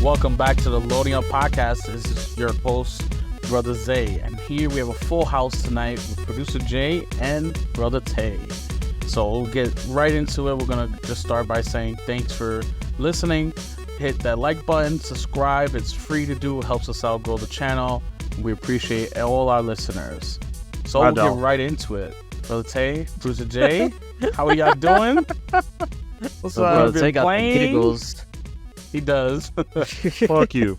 Welcome back to the Loading Up Podcast. This is your host, Brother Zay. And here we have a full house tonight with producer Jay and Brother Tay. So we'll get right into it. We're going to just start by saying thanks for listening. Hit that like button, subscribe. It's free to do. It helps us out, grow the channel. We appreciate all our listeners. So we'll get right into it. Brother Tay, producer Jay, how are y'all doing? What's up? Brother Tay got the giggles. He does. Fuck you.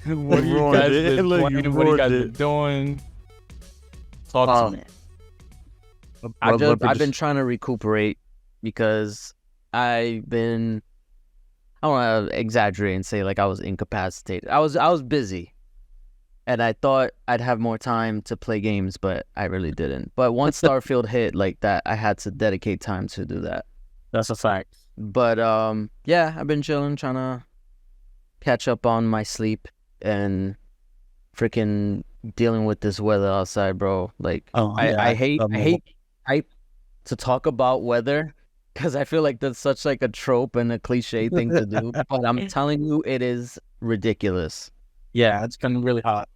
What you guys been playing? What you guys been doing? Talk to me. I've been trying to recuperate because I don't want to exaggerate and say like I was incapacitated. I was busy, and I thought I'd have more time to play games, but I really didn't. But once Starfield hit like that, I had to dedicate time to do that. That's a fact. But yeah, I've been chilling, trying to catch up on my sleep and freaking dealing with this weather outside, bro. Like, I hate to talk about weather because I feel like that's such like a trope and a cliche thing to do. But I'm telling you, it is ridiculous. Yeah, it's been really hot.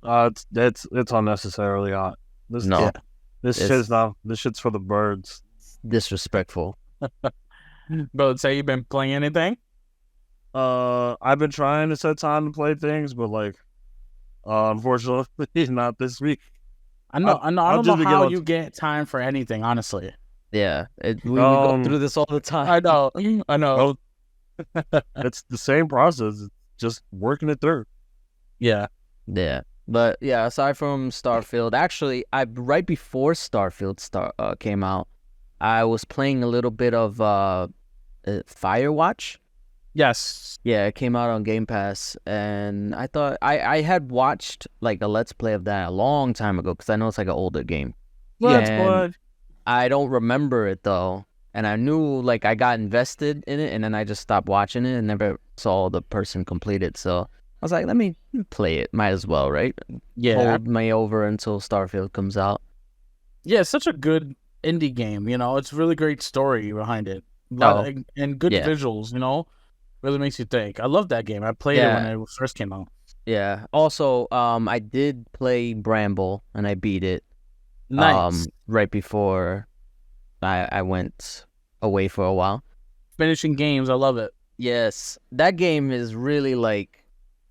It's unnecessarily hot. This shit's for the birds. Disrespectful. Bro, say you been playing anything? I've been trying to set time to play things, but like, unfortunately, not this week. I don't know how you get time for anything, honestly. Yeah, we go through this all the time. I know. It's the same process. It's just working it through. Yeah. But yeah, aside from Starfield, actually, right before Starfield came out, I was playing a little bit of Firewatch. Yes. Yeah, it came out on Game Pass, and I thought I had watched like a Let's Play of that a long time ago because I know it's like an older game. That's good. I don't remember it though, and I knew like I got invested in it, and then I just stopped watching it and never saw the person complete it. So I was like, let me play it. Might as well, right? Yeah. Hold me over until Starfield comes out. Yeah, it's such a good indie game, you know. It's really great story behind it. And good visuals, you know. Really makes you think. I love that game. I played it when it first came out. Yeah. Also, I did play Bramble and I beat it. Nice. Right before I went away for a while. Finishing games, I love it. Yes. That game is really like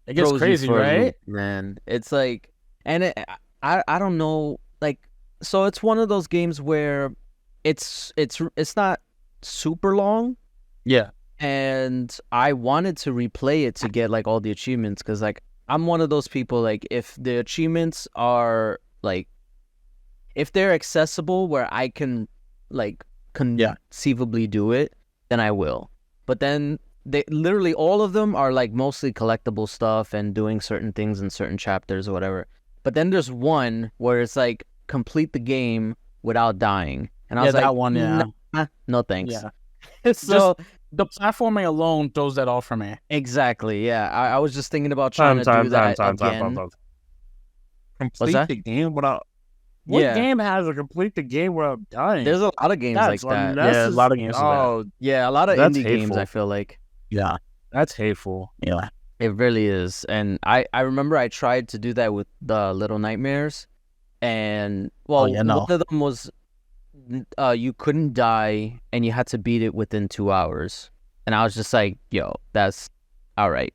it gets crazy, right? Man. It's like, and I don't know, like, so it's one of those games where it's not super long. Yeah. And I wanted to replay it to get like all the achievements because like I'm one of those people, like if the achievements are like if they're accessible where I can like conceivably do it, then I will. But then they literally all of them are like mostly collectible stuff and doing certain things in certain chapters or whatever. But then there's one where it's like complete the game without dying. And I was like, that one, no thanks. Yeah. So the platforming alone throws that off for me. Exactly, yeah. I was just thinking about trying to do that again. Complete the game without... What game has a complete the game without dying? There's a lot of games like that. Yeah, a lot of games like that. Yeah, a lot of indie games, I feel like. Yeah. That's hateful. Yeah. It really is. And I remember I tried to do that with the Little Nightmares. And, one of them was... you couldn't die and you had to beat it within 2 hours, and I was just like, yo, that's all right.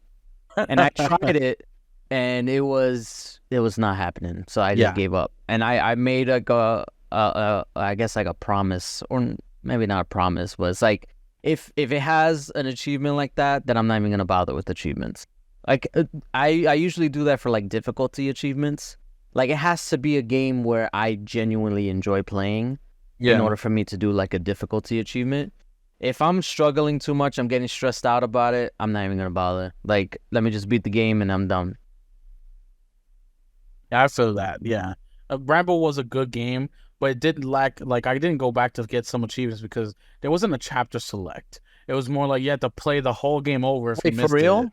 And I tried it and it was not happening, so I just gave up. And I made like I guess like a promise, or maybe not a promise, but it's like if it has an achievement like that, then I'm not even gonna bother with achievements. Like I usually do that for like difficulty achievements. Like it has to be a game where I genuinely enjoy playing in order for me to do like a difficulty achievement. If I'm struggling too much, I'm getting stressed out about it, I'm not even gonna bother. Like, let me just beat the game and I'm done. Yeah, I feel that. Yeah, Bramble was a good game, but it did lack. Like, I didn't go back to get some achievements because there wasn't a chapter select. It was more like you had to play the whole game over. If you missed for real? It.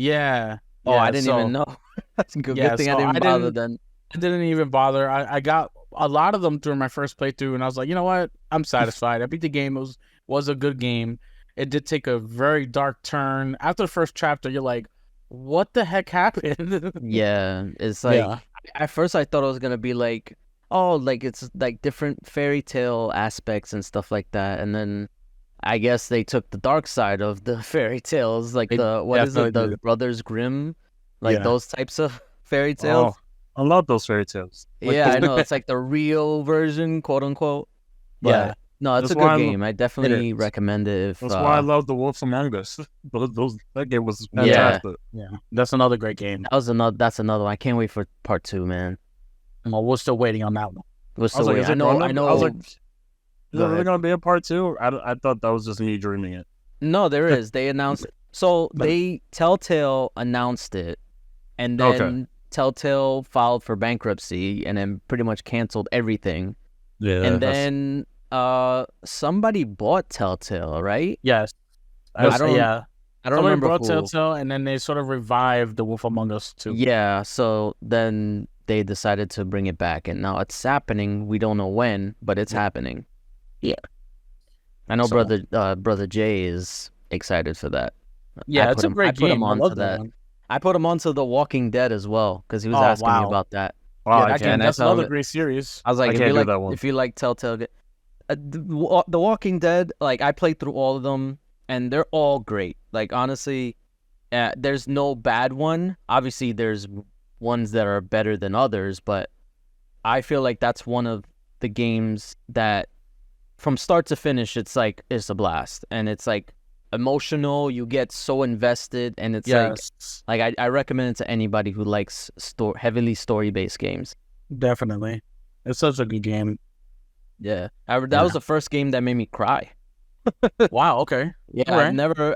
Yeah. Oh, I didn't even know. That's a good thing I didn't bother then. I didn't even bother. I got a lot of them during my first playthrough, and I was like, you know what? I'm satisfied. I beat the game. It was a good game. it did take a very dark turn. After the first chapter, you're like, what the heck happened? Yeah, it's like at first I thought it was gonna be like, oh, like it's like different fairy tale aspects and stuff like that, and then I guess they took the dark side of the fairy tales, like the Brothers Grimm, like those types of fairy tales. Oh, I love those fairy tales. Yeah, I know. It's like the real version, quote unquote. But no, it's a good game. I definitely recommend it. That's why I love The Wolf Among Us. That game was fantastic. Yeah, that's another great game. That's another one. I can't wait for part 2, man. Well, we're still waiting on that one. We're still waiting. I know. I was like, is there really gonna be a part 2? I thought that was just me dreaming it. No, there is. They announced. So Telltale announced it, and then Telltale filed for bankruptcy, and then pretty much canceled everything. Yeah, and then somebody bought Telltale, right? Yes. I don't remember bought Telltale, and then they sort of revived The Wolf Among Us too. Yeah, so then they decided to bring it back, and now it's happening. We don't know when, but it's happening. Yeah, I know brother Jay is excited for that. Yeah, it's a great game. I love that. I put him onto The Walking Dead as well because he was asking me about that. Wow, that's another great series. I was like, if you like Telltale, The Walking Dead, like I played through all of them, and they're all great. Like honestly, there's no bad one. Obviously, there's ones that are better than others, but I feel like that's one of the games that, from start to finish, it's a blast, and it's like emotional. You get so invested, and it's like I recommend it to anybody who likes heavily story-based games. Definitely, it's such a good game. Yeah, that was the first game that made me cry. Wow. Okay. Yeah, right.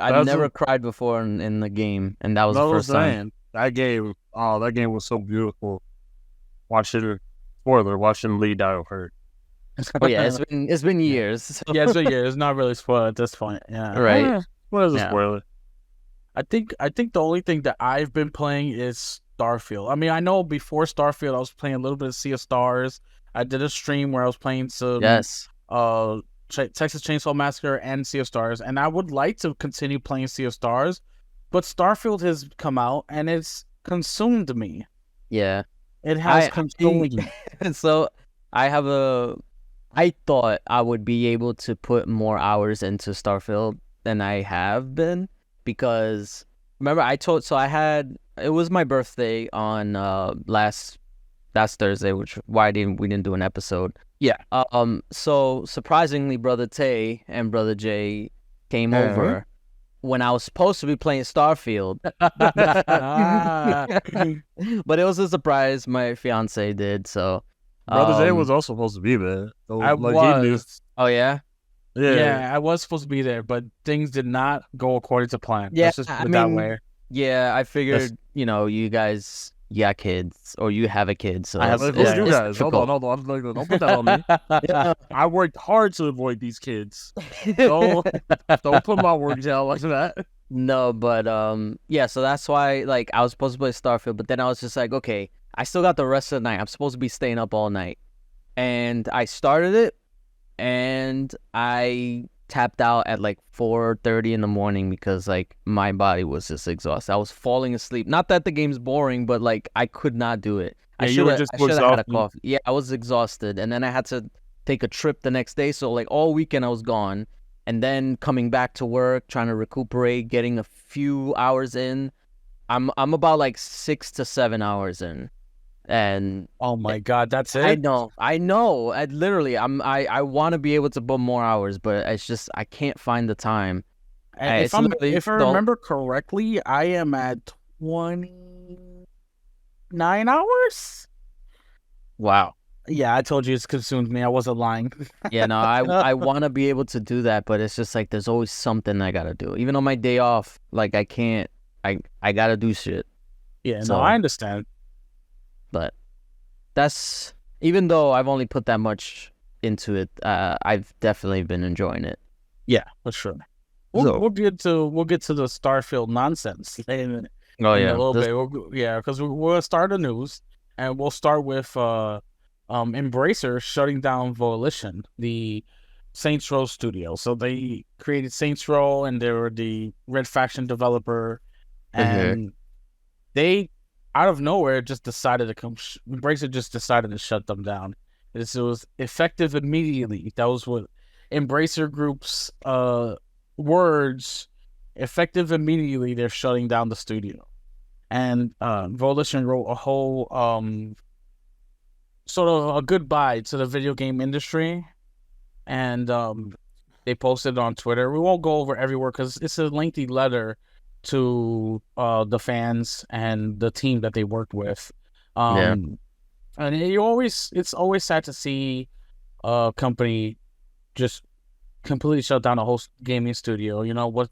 I've never cried before in the game, and that was the first time. That game was so beautiful. Watching Lee die hurt. Oh yeah, it's been years. Yeah, it's been years. It's not really spoiled at this point. Yeah. Right. What is a spoiler? I think the only thing that I've been playing is Starfield. I mean, I know before Starfield, I was playing a little bit of Sea of Stars. I did a stream where I was playing some Texas Chainsaw Massacre and Sea of Stars, and I would like to continue playing Sea of Stars, but Starfield has come out and it's consumed me. Yeah, it has consumed me. So I thought I would be able to put more hours into Starfield than I have been, because remember it was my birthday on last Thursday, which we didn't do an episode. Yeah. So surprisingly, Brother Tay and Brother Jay came over when I was supposed to be playing Starfield. But it was a surprise. My fiance did, so Brother Jay was also supposed to be there. So, I was. Oh yeah? Yeah, I was supposed to be there, but things did not go according to plan. Yeah, let's just put it that way. Yeah, I figured, you guys got kids, or you have a kid, so you guys. Hold on. Don't put that on me. Yeah. I worked hard to avoid these kids. Don't put my work down like that. No, but so that's why I was supposed to play Starfield, but then I was just like, okay, I still got the rest of the night. I'm supposed to be staying up all night. And I started it, and I tapped out at 4:30 in the morning because my body was just exhausted. I was falling asleep. Not that the game's boring, but I could not do it. Yeah, I should have had a coffee. Yeah, I was exhausted, and then I had to take a trip the next day. So all weekend I was gone, and then coming back to work, trying to recuperate, getting a few hours in. I'm about 6 to 7 hours in. And oh my god, that's it. I know. I literally, I want to be able to put more hours, but it's just I can't find the time. And if I remember correctly, I am at 29 hours. Wow. Yeah, I told you it's consumed me. I wasn't lying. Yeah, no, I want to be able to do that, but it's just there's always something I gotta do. Even on my day off, I can't. I gotta do shit. Yeah, so, no, I understand. But that's, even though I've only put that much into it, I've definitely been enjoying it. Yeah, for sure. We'll get to the Starfield nonsense in a little bit. Because we'll start the news, and we'll start with Embracer shutting down Volition, the Saints Row studio. So they created Saints Row, and they were the Red Faction developer, and they, out of nowhere, just decided to come. Embracer just decided to shut them down. It was effective immediately. That was what Embracer Group's words. Effective immediately, they're shutting down the studio. And Volition wrote a whole sort of a goodbye to the video game industry, and they posted it on Twitter. We won't go over everywhere because it's a lengthy letter to the fans and the team that they worked with. And it's always sad to see a company just completely shut down a whole gaming studio. You know,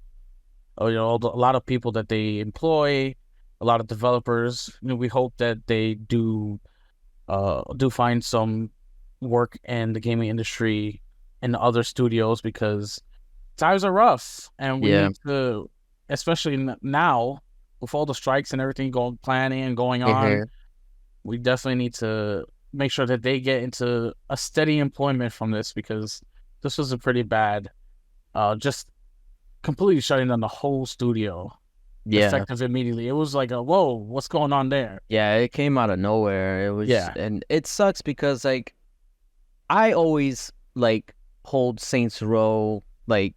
a lot of people that they employ, a lot of developers. You know, we hope that they do find some work in the gaming industry and other studios, because times are rough, and we need to, especially now with all the strikes and everything going on, we definitely need to make sure that they get into a steady employment from this, because this was a pretty bad, just completely shutting down the whole studio. Effective immediately. It was like, whoa, what's going on there? Yeah, it came out of nowhere. It was, and it sucks because like I always like hold Saints Row like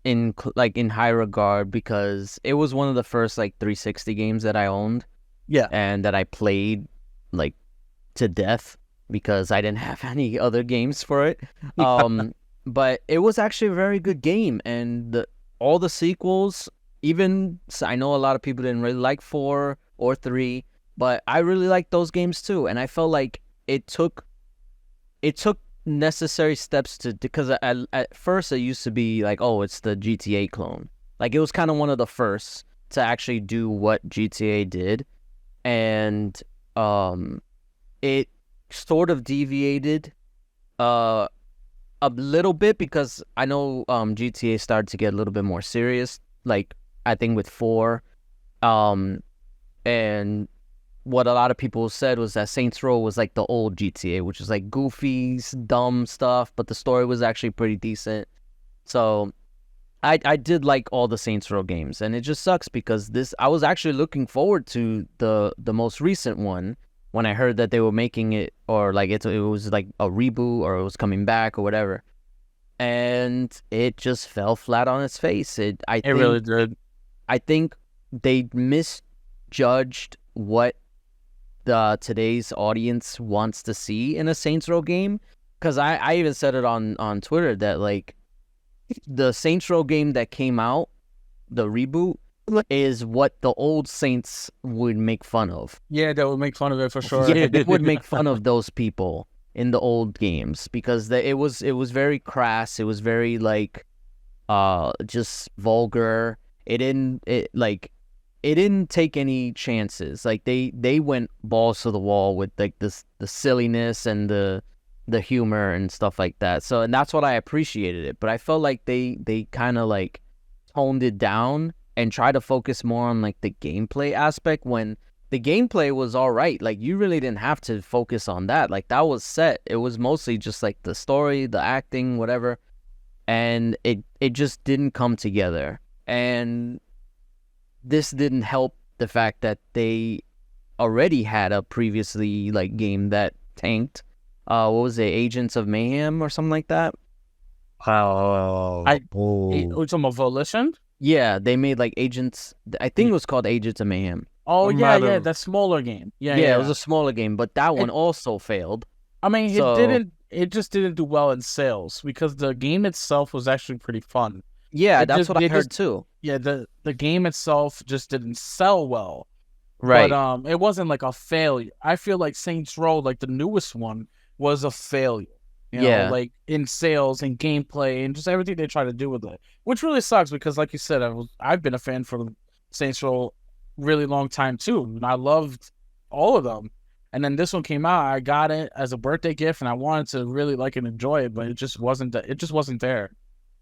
in high regard, because it was one of the first like 360 games that I owned. Yeah, and that I played like to death because I didn't have any other games for it. But it was actually a very good game, and all the sequels. Even I know a lot of people didn't really like 4 or 3, but I really liked those games too. And I felt like it took necessary steps because at first it used to be like, oh, it's the GTA clone. Like it was kind of one of the first to actually do what GTA did, and it sort of deviated a little bit, because I know GTA started to get a little bit more serious, like I think with 4, and what a lot of people said was that Saints Row was like the old GTA, which is like goofy, dumb stuff, but the story was actually pretty decent. So I did like all the Saints Row games, and it just sucks because I was actually looking forward to the most recent one when I heard that they were making it, or like it was like a reboot, or it was coming back or whatever. And it just fell flat on its face. It really did. I think they misjudged what today's audience wants to see in a Saints Row game. Because I even said it on Twitter that like the Saints Row game that came out, the reboot, is what the old Saints would make fun of. Yeah, they would make fun of it for sure. Yeah, they would make fun of those people in the old games, because it was very crass. It was very like just vulgar. It didn't take any chances. Like they went balls to the wall with like the silliness and the humor and stuff like that. So, and that's what I appreciated it. But I felt like they kind of like toned it down and tried to focus more on like the gameplay aspect, when the gameplay was all right. Like you really didn't have to focus on that. Like that was set. It was mostly just like the story, the acting, whatever. And it just didn't come together. And this didn't help the fact that they already had a previously like game that tanked. What was it, Agents of Mayhem or something like that? We're talking about Volition? Yeah, they made like Agents. I think it was called Agents of Mayhem. Oh yeah, that smaller game. Yeah, it was a smaller game, but that one also failed. I mean, it just didn't do well in sales, because the game itself was actually pretty fun. Yeah, that's what I heard too. Yeah, the game itself just didn't sell well. Right. But it wasn't like a failure. I feel like Saints Row, like the newest one, was a failure. You know, like in sales and gameplay and just everything they try to do with it, which really sucks, because like you said, I've been a fan for Saints Row really long time too, and I loved all of them. And then this one came out, I got it as a birthday gift, and I wanted to really like and enjoy it, but it just wasn't there.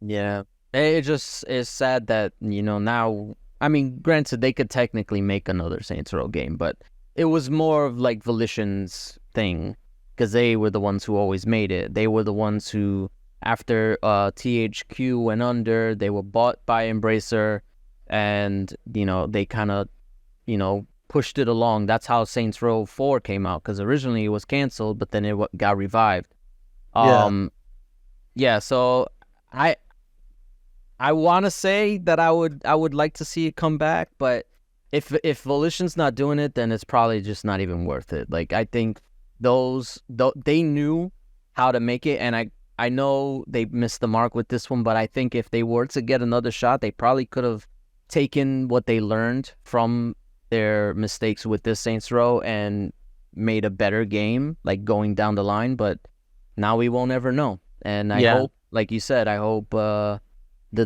Yeah. It just is sad that, you know, now, I mean, granted, they could technically make another Saints Row game, but it was more of like Volition's thing, because they were the ones who always made it. They were the ones who after THQ went under, they were bought by Embracer, and they kind of pushed it along. That's how Saints Row 4 came out, because originally it was canceled, but then it got revived. So I want to say that I would like to see it come back, but if Volition's not doing it, then it's probably just not even worth it. Like, I think they knew how to make it, and I know they missed the mark with this one, but I think if they were to get another shot, they probably could have taken what they learned from their mistakes with this Saints Row and made a better game, like, going down the line. But now we won't ever know. And I hope, like you said, the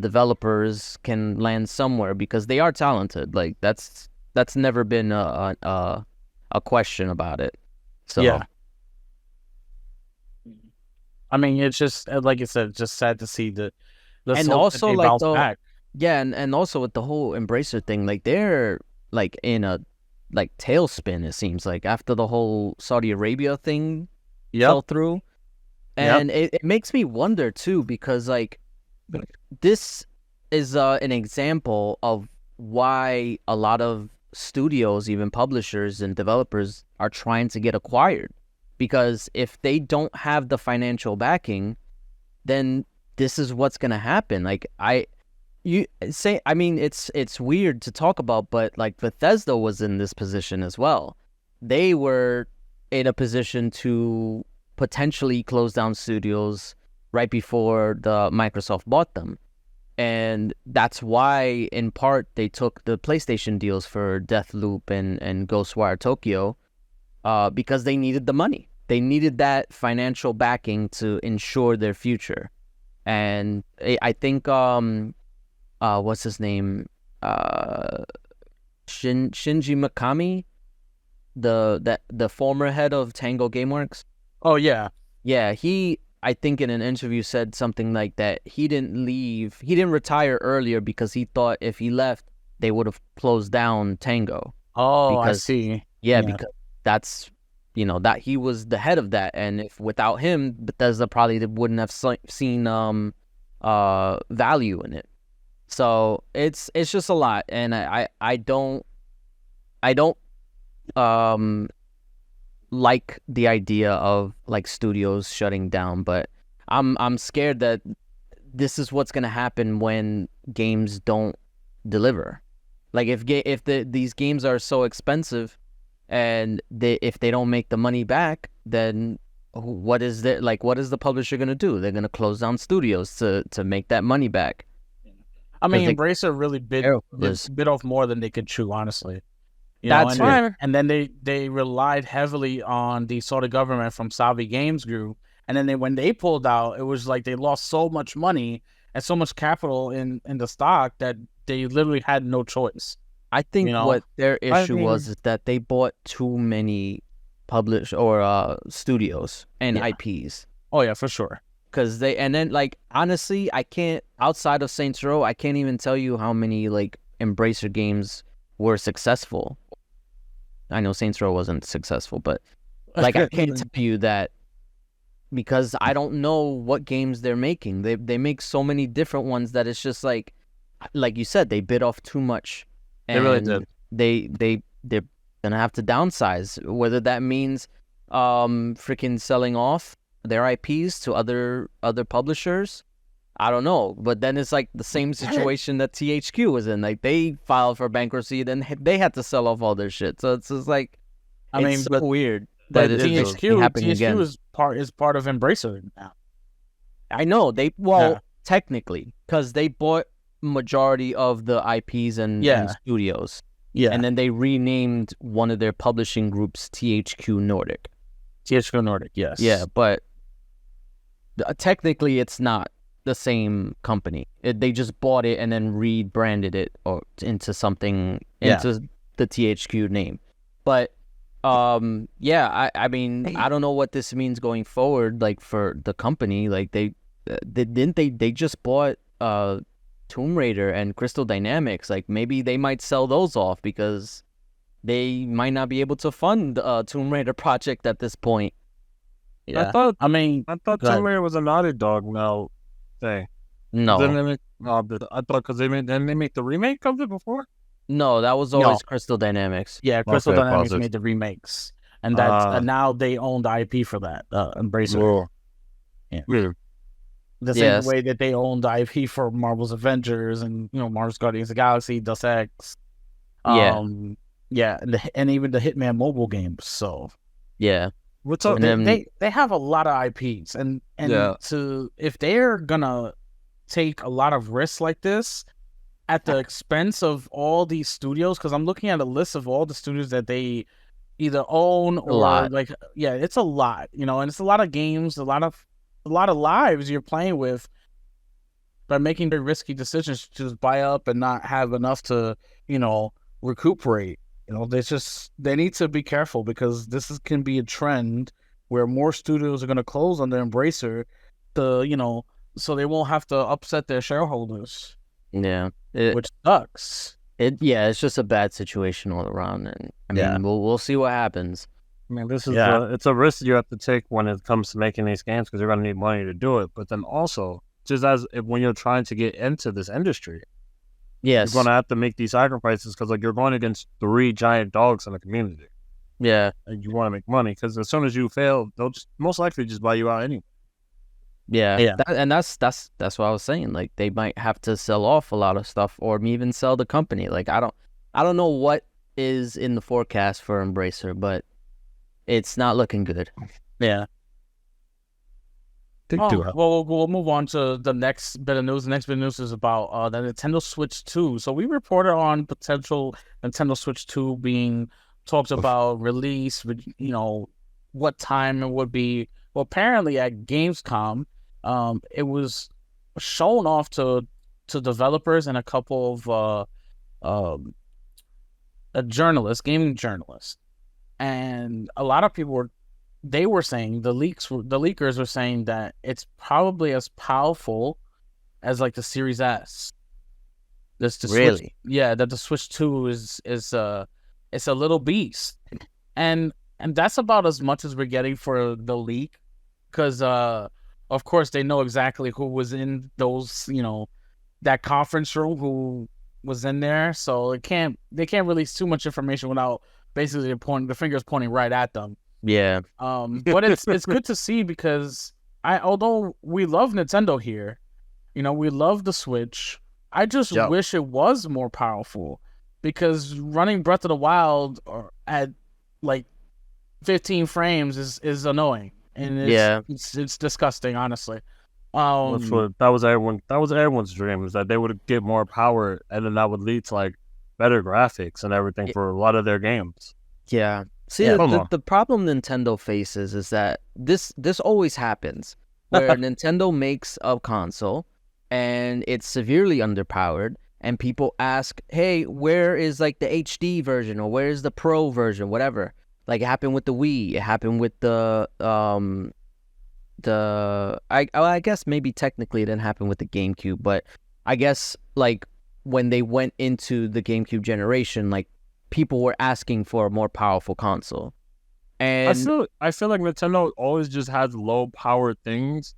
developers can land somewhere, because they are talented. Like, that's never been a question about it. So yeah. I mean, it's just, like you said, just sad to see the and also like back. Yeah, and also with the whole Embracer thing, like, they're like in a tailspin, it seems like, after the whole Saudi Arabia thing fell through. And it makes me wonder too, because like this is an example of why a lot of studios, even publishers and developers, are trying to get acquired. Because if they don't have the financial backing, then this is what's going to happen. Like, it's weird to talk about, but like Bethesda was in this position as well. They were in a position to potentially close down studios right before the Microsoft bought them. And that's why, in part, they took the PlayStation deals for Deathloop and Ghostwire Tokyo, because they needed the money. They needed that financial backing to ensure their future. And I think, what's his name? Shinji Mikami, the former head of Tango Gameworks. Oh, yeah. Yeah, I think in an interview said something like that. He didn't retire earlier because he thought if he left, they would have closed down Tango. Oh, I see. Yeah, because that's, that he was the head of that. And if without him, Bethesda probably wouldn't have seen value in it. So it's just a lot. And I don't like the idea of like studios shutting down, but I'm scared that this is what's gonna happen when games don't deliver. Like, if these games are so expensive, and if they don't make the money back, then what is the publisher gonna do? They're gonna close down studios to make that money back. I mean, Embracer really bit off more than they could chew, honestly. That's right. And then they relied heavily on the Saudi government from Saudi Games Group. And then when they pulled out, it was like they lost so much money and so much capital in the stock that they literally had no choice. I think what their issue was is that they bought too many studios and IPs. Oh yeah, for sure. Because honestly, I can't, outside of Saints Row, I can't even tell you how many like Embracer games were successful. I know Saints Row wasn't successful, but like I can't tell you that, because I don't know what games they're making. They make so many different ones that it's just like you said, they bit off too much. And they really did. They're gonna have to downsize, whether that means freaking selling off their IPs to other publishers. I don't know, but then it's like the same situation that THQ was in. Like, they filed for bankruptcy, then they had to sell off all their shit. So it's just like, weird that it's happening again. THQ is part of Embracer now. I know technically, because they bought majority of the IPs and studios. Yeah, and then they renamed one of their publishing groups THQ Nordic. THQ Nordic, yes. Yeah, but technically, it's not the same company. They just bought it and then rebranded it into something, into the THQ name. But I mean, I don't know what this means going forward, like for the company. Like they just bought Tomb Raider and Crystal Dynamics. Like, maybe they might sell those off because they might not be able to fund a Tomb Raider project at this point. Yeah. I thought Tomb Raider was a Naughty Dog now thing. No. Then they make, I thought because they make the remake of it before. No, that was always Crystal Dynamics. Yeah, Crystal Dynamics made the remakes, and now they own the IP for that. Embracer. Yeah. The same way that they own the IP for Marvel's Avengers and Marvel's Guardians of the Galaxy, Deus Ex. And even the Hitman mobile games. So yeah, what's up? They have a lot of IPs, and if they're gonna take a lot of risks like this at the expense of all these studios, because I'm looking at a list of all the studios that they either own or it's a lot, and it's a lot of games, a lot of lives you're playing with by making very risky decisions to just buy up and not have enough to recuperate. They need to be careful, because this can be a trend where more studios are going to close on the Embracer so they won't have to upset their shareholders. Yeah, which sucks. It's just a bad situation all around, and I mean, we'll see what happens. I mean, this is it's a risk you have to take when it comes to making these games, because you're going to need money to do it. But then also, just when you're trying to get into this industry, you're going to have to make these sacrifices, because you're going against 3 giant dogs in the community. Yeah, and you want to make money, because as soon as you fail, they'll most likely just buy you out anyway. And that's what I was saying. They might have to sell off a lot of stuff, or even sell the company. I don't know what is in the forecast for Embracer, but it's not looking good. Yeah. Well, we'll move on to the next bit of news. The next bit of news is about the Nintendo Switch 2. So we reported on potential Nintendo Switch 2 being talked about release, what time it would be. Well, apparently at Gamescom, it was shown off to developers and a couple of gaming journalists, and a lot of people were saying the leakers were saying that it's probably as powerful as the Series S. Really? That the Switch 2 is it's a little beast, and that's about as much as we're getting for the leak, because of course they know exactly who was in those that conference room, who was in there, so they can't release too much information without basically the fingers pointing right at them. Yeah. But it's good to see, because although we love Nintendo here, we love the Switch, I just wish it was more powerful, because running Breath of the Wild at 15 frames is annoying, and it's disgusting, honestly. That was everyone's dream, is that they would get more power, and then that would lead to better graphics and everything for a lot of their games. Yeah. See, the problem Nintendo faces is that this always happens, where Nintendo makes a console and it's severely underpowered, and people ask, hey, where is the HD version, or where is the Pro version, whatever. It happened with the Wii, it happened with I guess maybe technically it didn't happen with the GameCube, but I guess when they went into the GameCube generation, people were asking for a more powerful console. And I feel like Nintendo always just has low power things,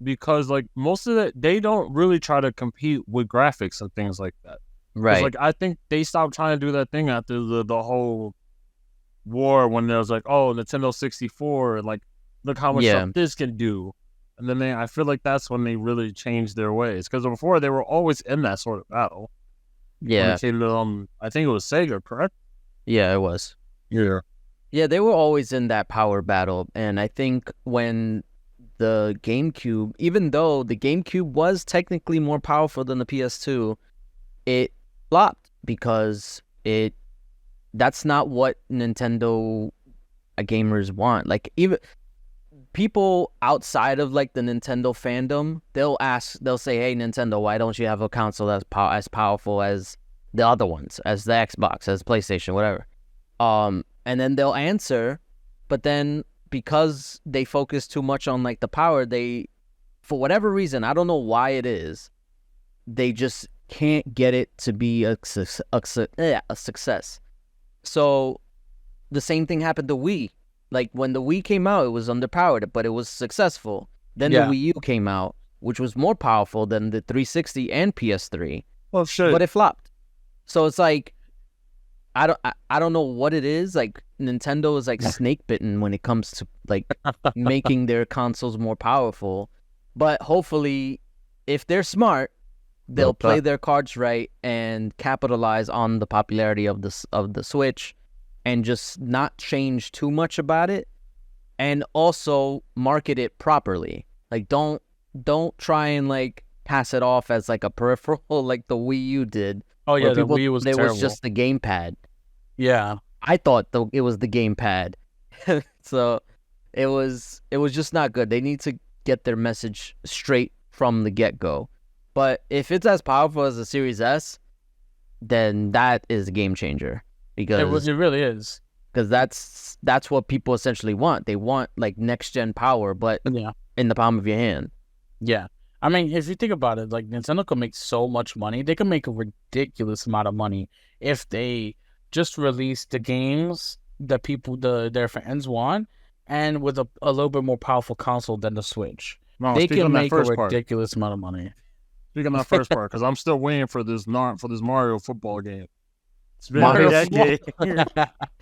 because most of it, they don't really try to compete with graphics and things like that. Right. I think they stopped trying to do that thing after the whole war, when there was Nintendo 64, look how much stuff this can do. And then I feel like that's when they really changed their ways, because before they were always in that sort of battle. Yeah. When it came to, I think it was Sega, correct? Yeah, it was. Yeah. Yeah, they were always in that power battle. And I think when the GameCube, even though the GameCube was technically more powerful than the PS2, it flopped, because that's not what Nintendo gamers want. Even people outside of the Nintendo fandom, they'll say, hey, Nintendo, why don't you have a console that's as powerful as the other ones, as the Xbox, as PlayStation, whatever. And then they'll answer, but then because they focus too much on the power, they, for whatever reason, I don't know why it is, they just can't get it to be a success. So the same thing happened to Wii. Like when the Wii came out, it was underpowered, but it was successful. Then the Wii U came out, which was more powerful than the 360 and PS3. Well, shit. But it flopped. So it's like, I don't know what it is. Like Nintendo is like snake bitten when it comes to like making their consoles more powerful. But hopefully, if they're smart, they'll play their cards right and capitalize on the popularity of the Switch, and just not change too much about it, and also market it properly. Like don't try and like pass it off as like a peripheral like the Wii U did. Oh yeah, the Wii U was terrible. It was just the gamepad. Yeah, I thought it was the gamepad. So it was just not good. They need to get their message straight from the get-go. But if it's as powerful as the Series S, then that is a game changer. Because it really is. Because that's what people essentially want. They want like next-gen power, but in the palm of your hand. Yeah. I mean, if you think about it, like Nintendo can make so much money. They can make a ridiculous amount of money if they just release the games that their fans want, and with a little bit more powerful console than the Switch. No, they can make a ridiculous amount of money. Speaking of that first part, because I'm still waiting for this Mario football game. It's been a decade.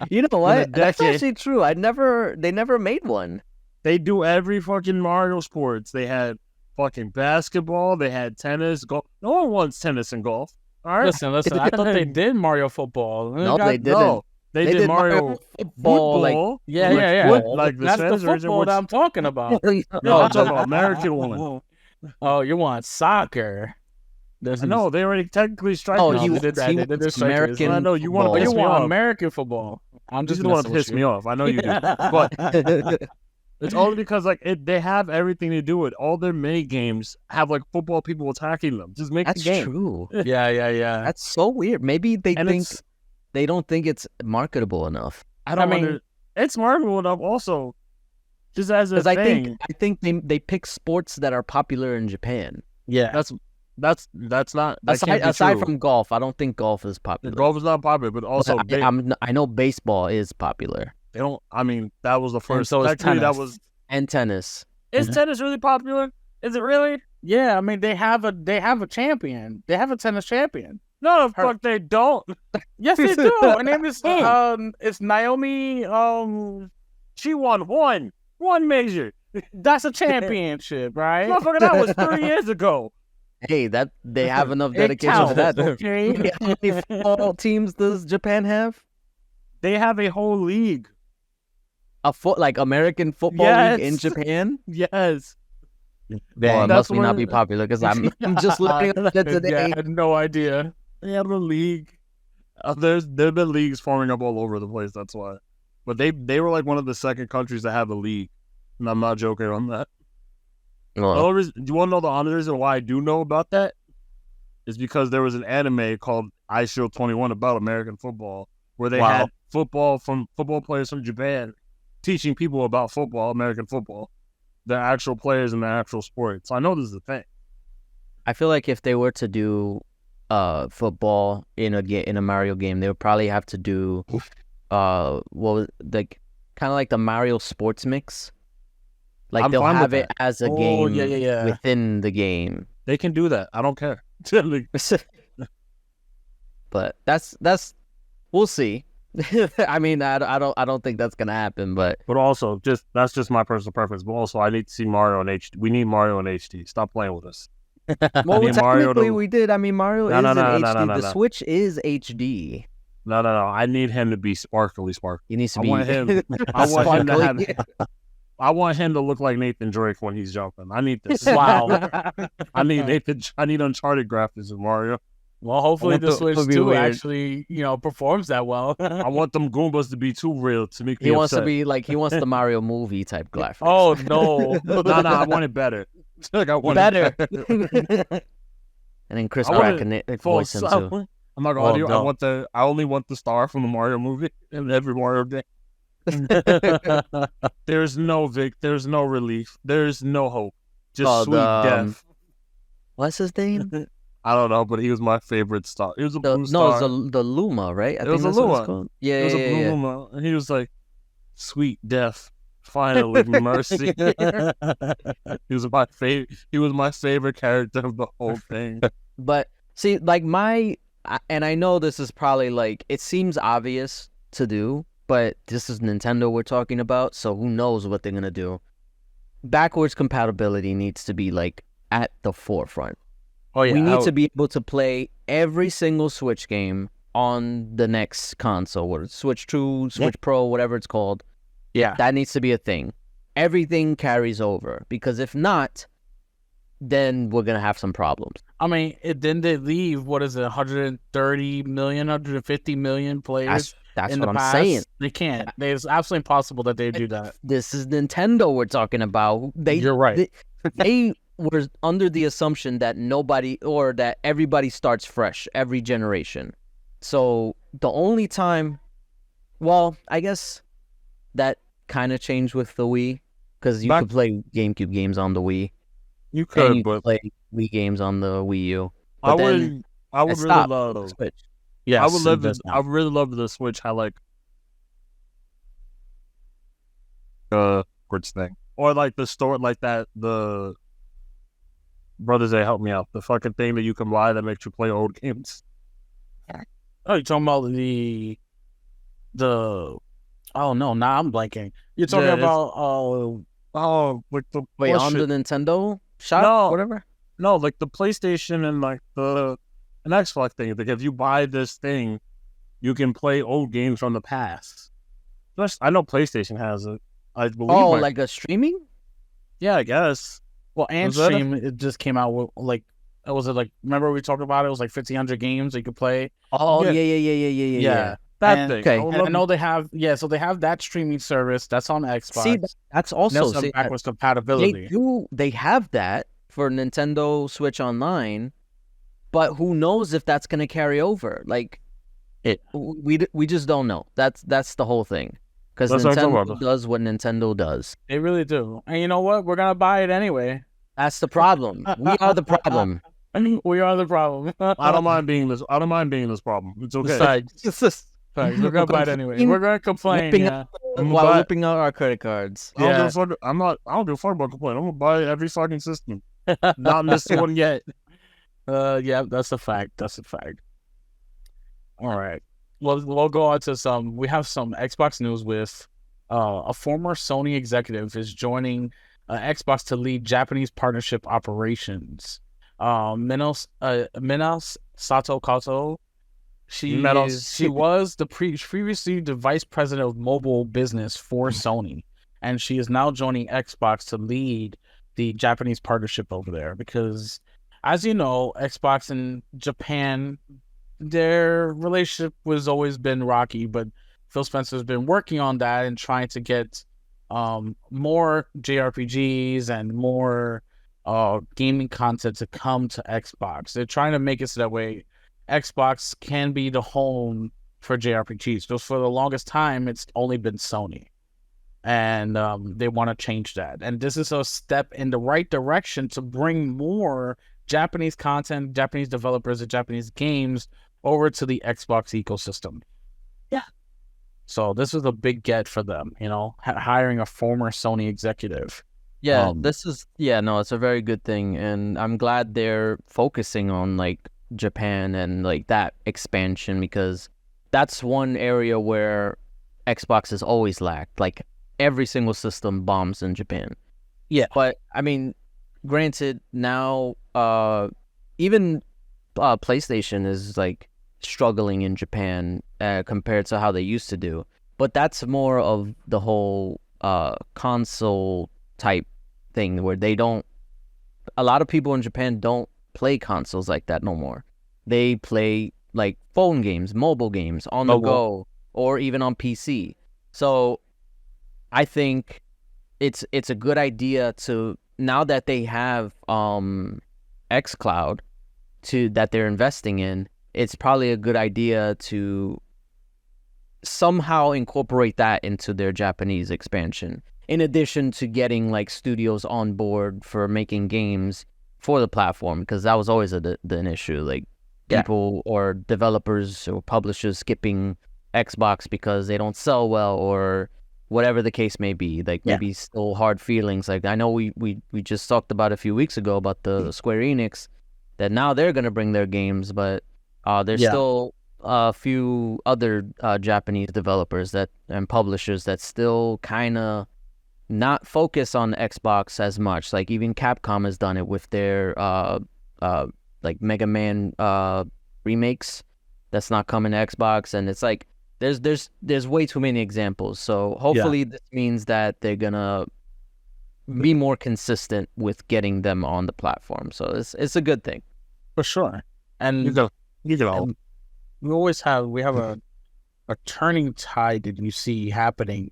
You know what? That's actually true. They never made one. They do every fucking Mario sports. They had fucking basketball. They had tennis, golf. No one wants tennis and golf. All right. Listen. I thought they did Mario football. No, they didn't. No, they did Mario football. Like, yeah. Like that's the football that I'm talking about. No, I'm talking about American one. Oh, you want soccer? No, they already technically strike. Oh, he did American. I know you want. You want American football? I'm just want to piss me off. I know you do, but it's only because like they have everything to do it. All their mini games have like football people attacking them. Just make the game. That's true. Yeah. That's so weird. Maybe they don't think it's marketable enough. I mean, it's marketable enough. Also, just as a thing. I think they pick sports that are popular in Japan. Yeah, that's not aside from golf. I don't think golf is popular. Golf is not popular, but also I know baseball is popular. They don't. I mean, that was the first. And so is tennis. And tennis. Is tennis really popular? Is it really? Yeah, I mean they have a champion. They have a tennis champion. No, the fuck they don't. Yes, they do. Her name is it's Naomi. She won one major. That's a championship, right? Motherfucker, that was 3 years ago. Hey, that they have enough dedication to that. Okay. How many football teams does Japan have? They have a whole league. Like American football league in Japan? Yes. Well, it must not be popular because I'm just looking at it today. Yeah, I had no idea. They have a league. There's been leagues forming up all over the place. That's why. But they were like one of the second countries to have a league, and I'm not joking on that. Well, do you want to know the honest reason why I do know about that? Is because there was an anime called Ice Shield 21 about American football, where they had football players from Japan teaching people about football, American football, the actual players in the actual sport. So I know this is a thing. I feel like if they were to do football in a Mario game, they would probably have to do kind of like the Mario Sports Mix. Like they'll have it as a game within the game. They can do that. I don't care. But that's we'll see. I mean, I don't think that's gonna happen. But also, that's just my personal preference. But also, I need to see Mario in HD. We need Mario in HD. Stop playing with us. Well, technically, we did. I mean, Mario is in HD. The Switch is HD. No. I need him to be sparkly. He needs to be. I want him to look like Nathan Drake when he's jumping. I need this. Wow. I need Uncharted graphics in Mario. Well, hopefully the Switch 2 actually, performs that well. I want them Goombas to be too real to make me upset. He wants the Mario movie type graphics. Oh, no. No, I want it better. Like I want better. And then Chris Pratt can voice him too. I'm not gonna lie to you. I only want the star from the Mario movie in every Mario game. There's no relief. There's no hope. Just sweet death. What's his name? I don't know, but he was my favorite star. He was a blue star. No, it was the Luma, right? It was a Luma. Yeah, it was a blue Luma, and he was like, sweet death. Finally, Mercy. He was my favorite. He was my favorite character of the whole thing. But see, like and I know this is probably like it seems obvious to do, but this is Nintendo we're talking about, so who knows what they're gonna do. Backwards compatibility needs to be like at the forefront. Oh yeah, we need to be able to play every single Switch game on the next console, or Switch 2, Switch Pro, whatever it's called. Yeah, that needs to be a thing. Everything carries over, because if not, then we're gonna have some problems. I mean, then they leave, what is it, 130 million, 150 million players? That's what I'm saying. They can't. It's absolutely impossible that they do that. This is Nintendo we're talking about. You're right. They were under the assumption that nobody, or that everybody starts fresh every generation. So the only time, well, I guess that kind of changed with the Wii, because you could play GameCube games on the Wii. You could, but play Wii games on the Wii U. But I would really love the Switch. Yeah, I really love the Switch. How like which thing, or like the store, like that the Brothers, they help me out. The fucking thing that you can buy that makes you play old games. Oh, you're talking about the oh no, nah, I'm blanking. You're talking about like the on the Nintendo shop, whatever. No, like the PlayStation and like an Xbox thing. Like if you buy this thing, you can play old games from the past. I know PlayStation has it. I believe. Like a streaming? Yeah, I guess. Well, and stream, it just came out with like, was it like? Remember we talked about it? It was like 1,500 games that you could play. Oh yeah. That thing. Okay. I know they have. Yeah, so they have that streaming service that's on Xbox. See, that's also backwards compatibility. They have that for Nintendo Switch Online, but who knows if that's going to carry over? Like, we just don't know. That's the whole thing. Because Nintendo does what Nintendo does. They really do. And you know what? We're gonna buy it anyway. That's the problem. We are the problem. We are the problem. I don't mind being this problem. It's okay. Besides, we're gonna buy it anyway. We're gonna complain while whipping out our credit cards. I don't give a fuck about complaining. I'm gonna buy every fucking system. Not miss one yet. Yeah, that's a fact. All right. We'll go on to we have some Xbox news with a former Sony executive is joining Xbox to lead Japanese partnership operations. Minos Sato Kato. She was previously the vice president of mobile business for Sony, and she is now joining Xbox to lead the Japanese partnership over there because, as you know, Xbox and Japan, their relationship was always been rocky, but Phil Spencer's been working on that and trying to get more JRPGs and more gaming content to come to Xbox. They're trying to make it so that way Xbox can be the home for JRPGs. Just for the longest time, it's only been Sony. And they want to change that. And this is a step in the right direction to bring more Japanese content, Japanese developers, and Japanese games over to the Xbox ecosystem. Yeah. So this is a big get for them, hiring a former Sony executive. Yeah, it's a very good thing. And I'm glad they're focusing on like Japan and like that expansion, because that's one area where Xbox has always lacked. Like every single system bombs in Japan. Yeah. But I mean, granted, now even PlayStation is like struggling in Japan compared to how they used to do. But that's more of the whole console type thing where a lot of people in Japan don't play consoles like that no more. They play like phone games, mobile games on the go, or even on PC. So I think it's a good idea to, now that they have xCloud that they're investing in, it's probably a good idea to somehow incorporate that into their Japanese expansion, in addition to getting like studios on board for making games for the platform, because that was always an issue. Like people or developers or publishers skipping Xbox because they don't sell well, or whatever the case may be, like maybe still hard feelings. Like I know we just talked about a few weeks ago about the Square Enix, that now they're gonna bring their games, but there's still a few other Japanese developers and publishers that still kind of not focus on Xbox as much. Like even Capcom has done it with their like Mega Man remakes that's not coming to Xbox, and it's like there's way too many examples. So hopefully this means that they're gonna be more consistent with getting them on the platform. So it's a good thing for sure. And you go. We have a turning tide that you see happening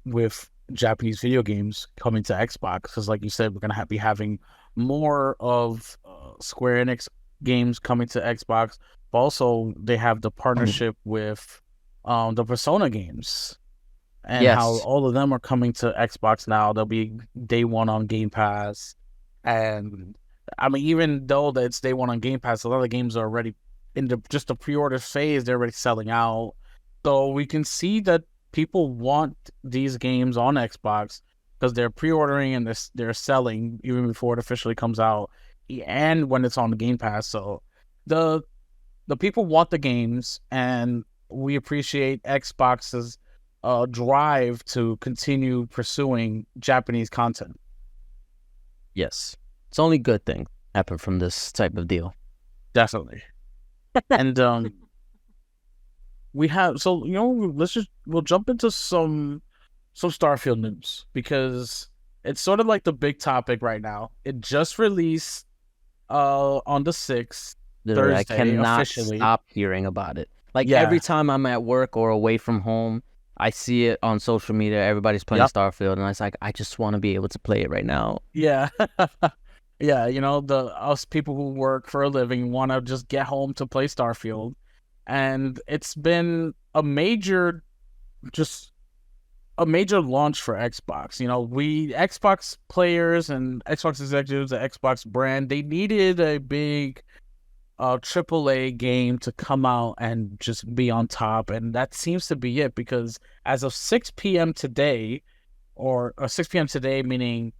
with Japanese video games coming to Xbox, because like you said, we're gonna be having more of Square Enix games coming to Xbox, but also they have the partnership with the Persona games, and how all of them are coming to Xbox now. They'll be day one on Game Pass, and I mean, even though that it's day one on Game Pass, a lot of the games are already in just the pre-order phase. They're already selling out, so we can see that people want these games on Xbox because they're pre-ordering and they're selling even before it officially comes out, and when it's on the Game Pass. So the people want the games, and we appreciate Xbox's drive to continue pursuing Japanese content. Yes, it's only good thing happen from this type of deal. Definitely. And we have, so we'll jump into some Starfield news, because it's sort of like the big topic right now. It just released on the 6th. Literally, Thursday, I cannot officially. stop hearing about it. Like every time I'm at work or away from home, I see it on social media. Everybody's playing Starfield, and it's like, I just want to be able to play it right now. Yeah. Yeah, us people who work for a living want to just get home to play Starfield. And it's been a major launch for Xbox. Xbox players and Xbox executives, the Xbox brand, they needed a big AAA game to come out and just be on top. And that seems to be it, because as of 6 p.m. today, or 6 p.m. today, meaning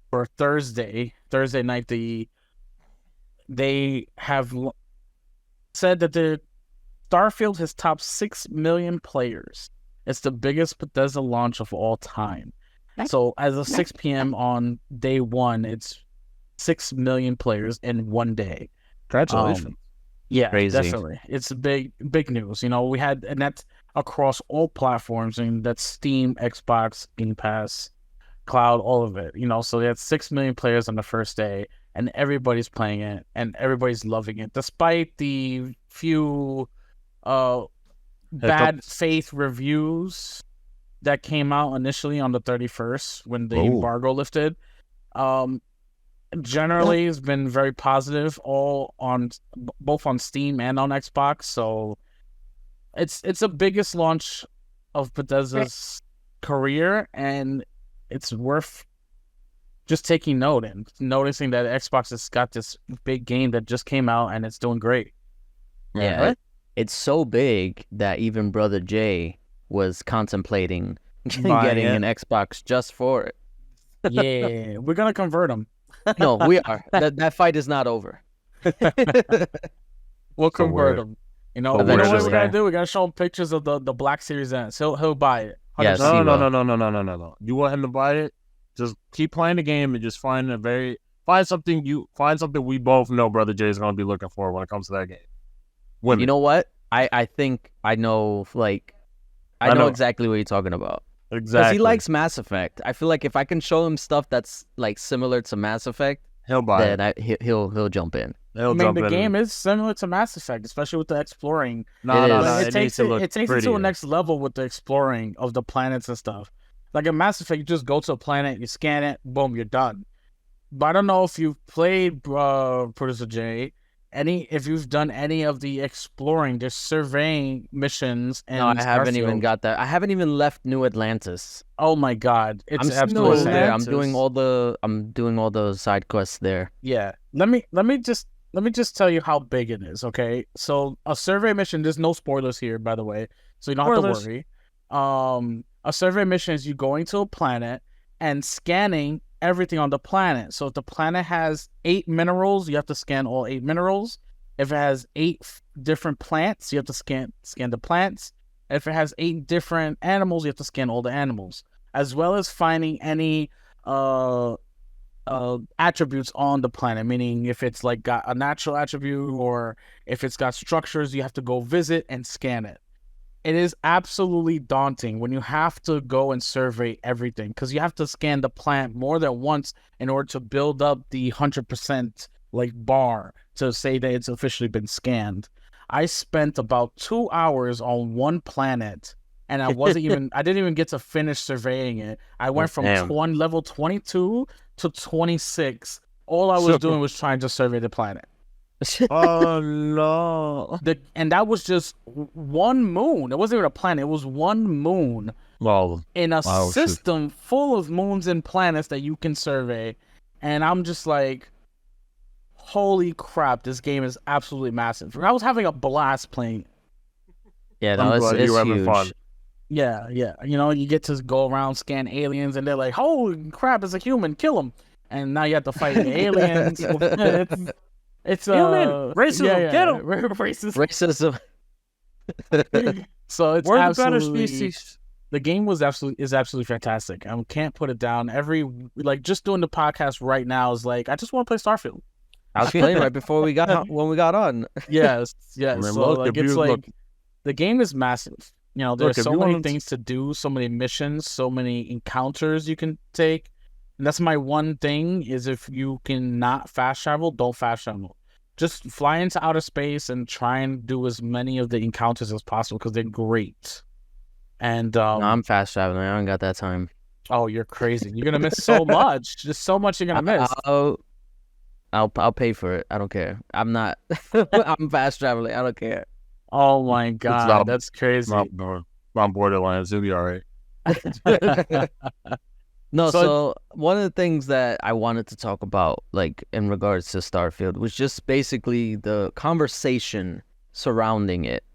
for Thursday night, they have said that the Starfield has topped 6 million players. It's the biggest Bethesda launch of all time. So as of 6 p.m. on day one, it's 6 million players in one day. Congratulations. Yeah, Crazy. Definitely. It's big news. We had, and that's across all platforms, and that's Steam, Xbox, Game Pass, Cloud, all of it. So they had 6 million players on the first day, and everybody's playing it, and everybody's loving it, despite the few bad faith reviews that came out initially on the 31st when the embargo lifted. Generally, it's been very positive, both on Steam and on Xbox. So it's the biggest launch of Bethesda's career, and it's worth just taking note and noticing that Xbox has got this big game that just came out, and it's doing great. Yeah, right? It's so big that even Brother Jay was contemplating getting an Xbox just for it. Yeah, we're gonna convert him. No, we are. That fight is not over. We'll convert him. What we're gonna do? We're gonna show him pictures of the Black Series S. He'll buy it. Yes, no. You want him to buy it? Just keep playing the game and just find something we both know Brother Jay is gonna be looking for when it comes to that game. Women. You know what? I think I know. I know exactly what you're talking about. Exactly. Because he likes Mass Effect. I feel like if I can show him stuff that's like similar to Mass Effect, he'll buy it. Then he'll jump in. The game is similar to Mass Effect, especially with the exploring. No, it takes it to a next level with the exploring of the planets and stuff. Like in Mass Effect, you just go to a planet, you scan it, boom, you're done. But I don't know if you've played Producer J. If you've done any of the exploring, there's surveying missions. And no, I haven't even got that. I haven't even left New Atlantis. Oh my God, it's absolutely there. I'm doing all the side quests there. Yeah, let me just tell you how big it is. Okay, so a survey mission. There's no spoilers here, by the way, so you don't have to worry. a survey mission is you going to a planet and scanning everything on the planet. So if the planet has 8 minerals, you have to scan all 8 minerals. If it has 8 different plants, you have to scan the plants. If it has 8 different animals, you have to scan all the animals, as well as finding any attributes on the planet, meaning if it's like got a natural attribute or if it's got structures, you have to go visit and scan it. It is absolutely daunting when you have to go and survey everything, because you have to scan the plant more than once in order to build up the 100% like bar to say that it's officially been scanned. I spent about 2 hours on one planet, and I didn't even get to finish surveying it. I went from level 22 to 26. All I was doing was trying to survey the planet. Oh no! And that was just one moon. It wasn't even a planet. It was one moon. Well, in a system full of moons and planets that you can survey, and I'm just like, holy crap! This game is absolutely massive. I was having a blast playing. Yeah, that was huge. Fun. Yeah. You know, you get to go around, scan aliens, and they're like, holy crap! It's a human. Kill him. And now you have to fight the aliens. It's racism. Yeah. Get him. Racism. So it's We're absolutely the better species. The game is absolutely fantastic. I can't put it down. Just doing the podcast right now is like, I just want to play Starfield. I was playing right before we got on. Yes. So the game is massive. You know, there's so many things to do, so many missions, so many encounters you can take. And that's my one thing is if you can not fast travel, don't fast travel. Just fly into outer space and try and do as many of the encounters as possible because they're great. And no, I'm fast traveling. I don't got that time. Oh, you're crazy. You're gonna miss so much. There's so much you're gonna miss. I'll pay for it. I don't care. I'm not. I'm fast traveling. I don't care. Oh my god, that's crazy. I'm Borderlands. It'll be all right. No, so one of the things that I wanted to talk about, like in regards to Starfield, was just basically the conversation surrounding it,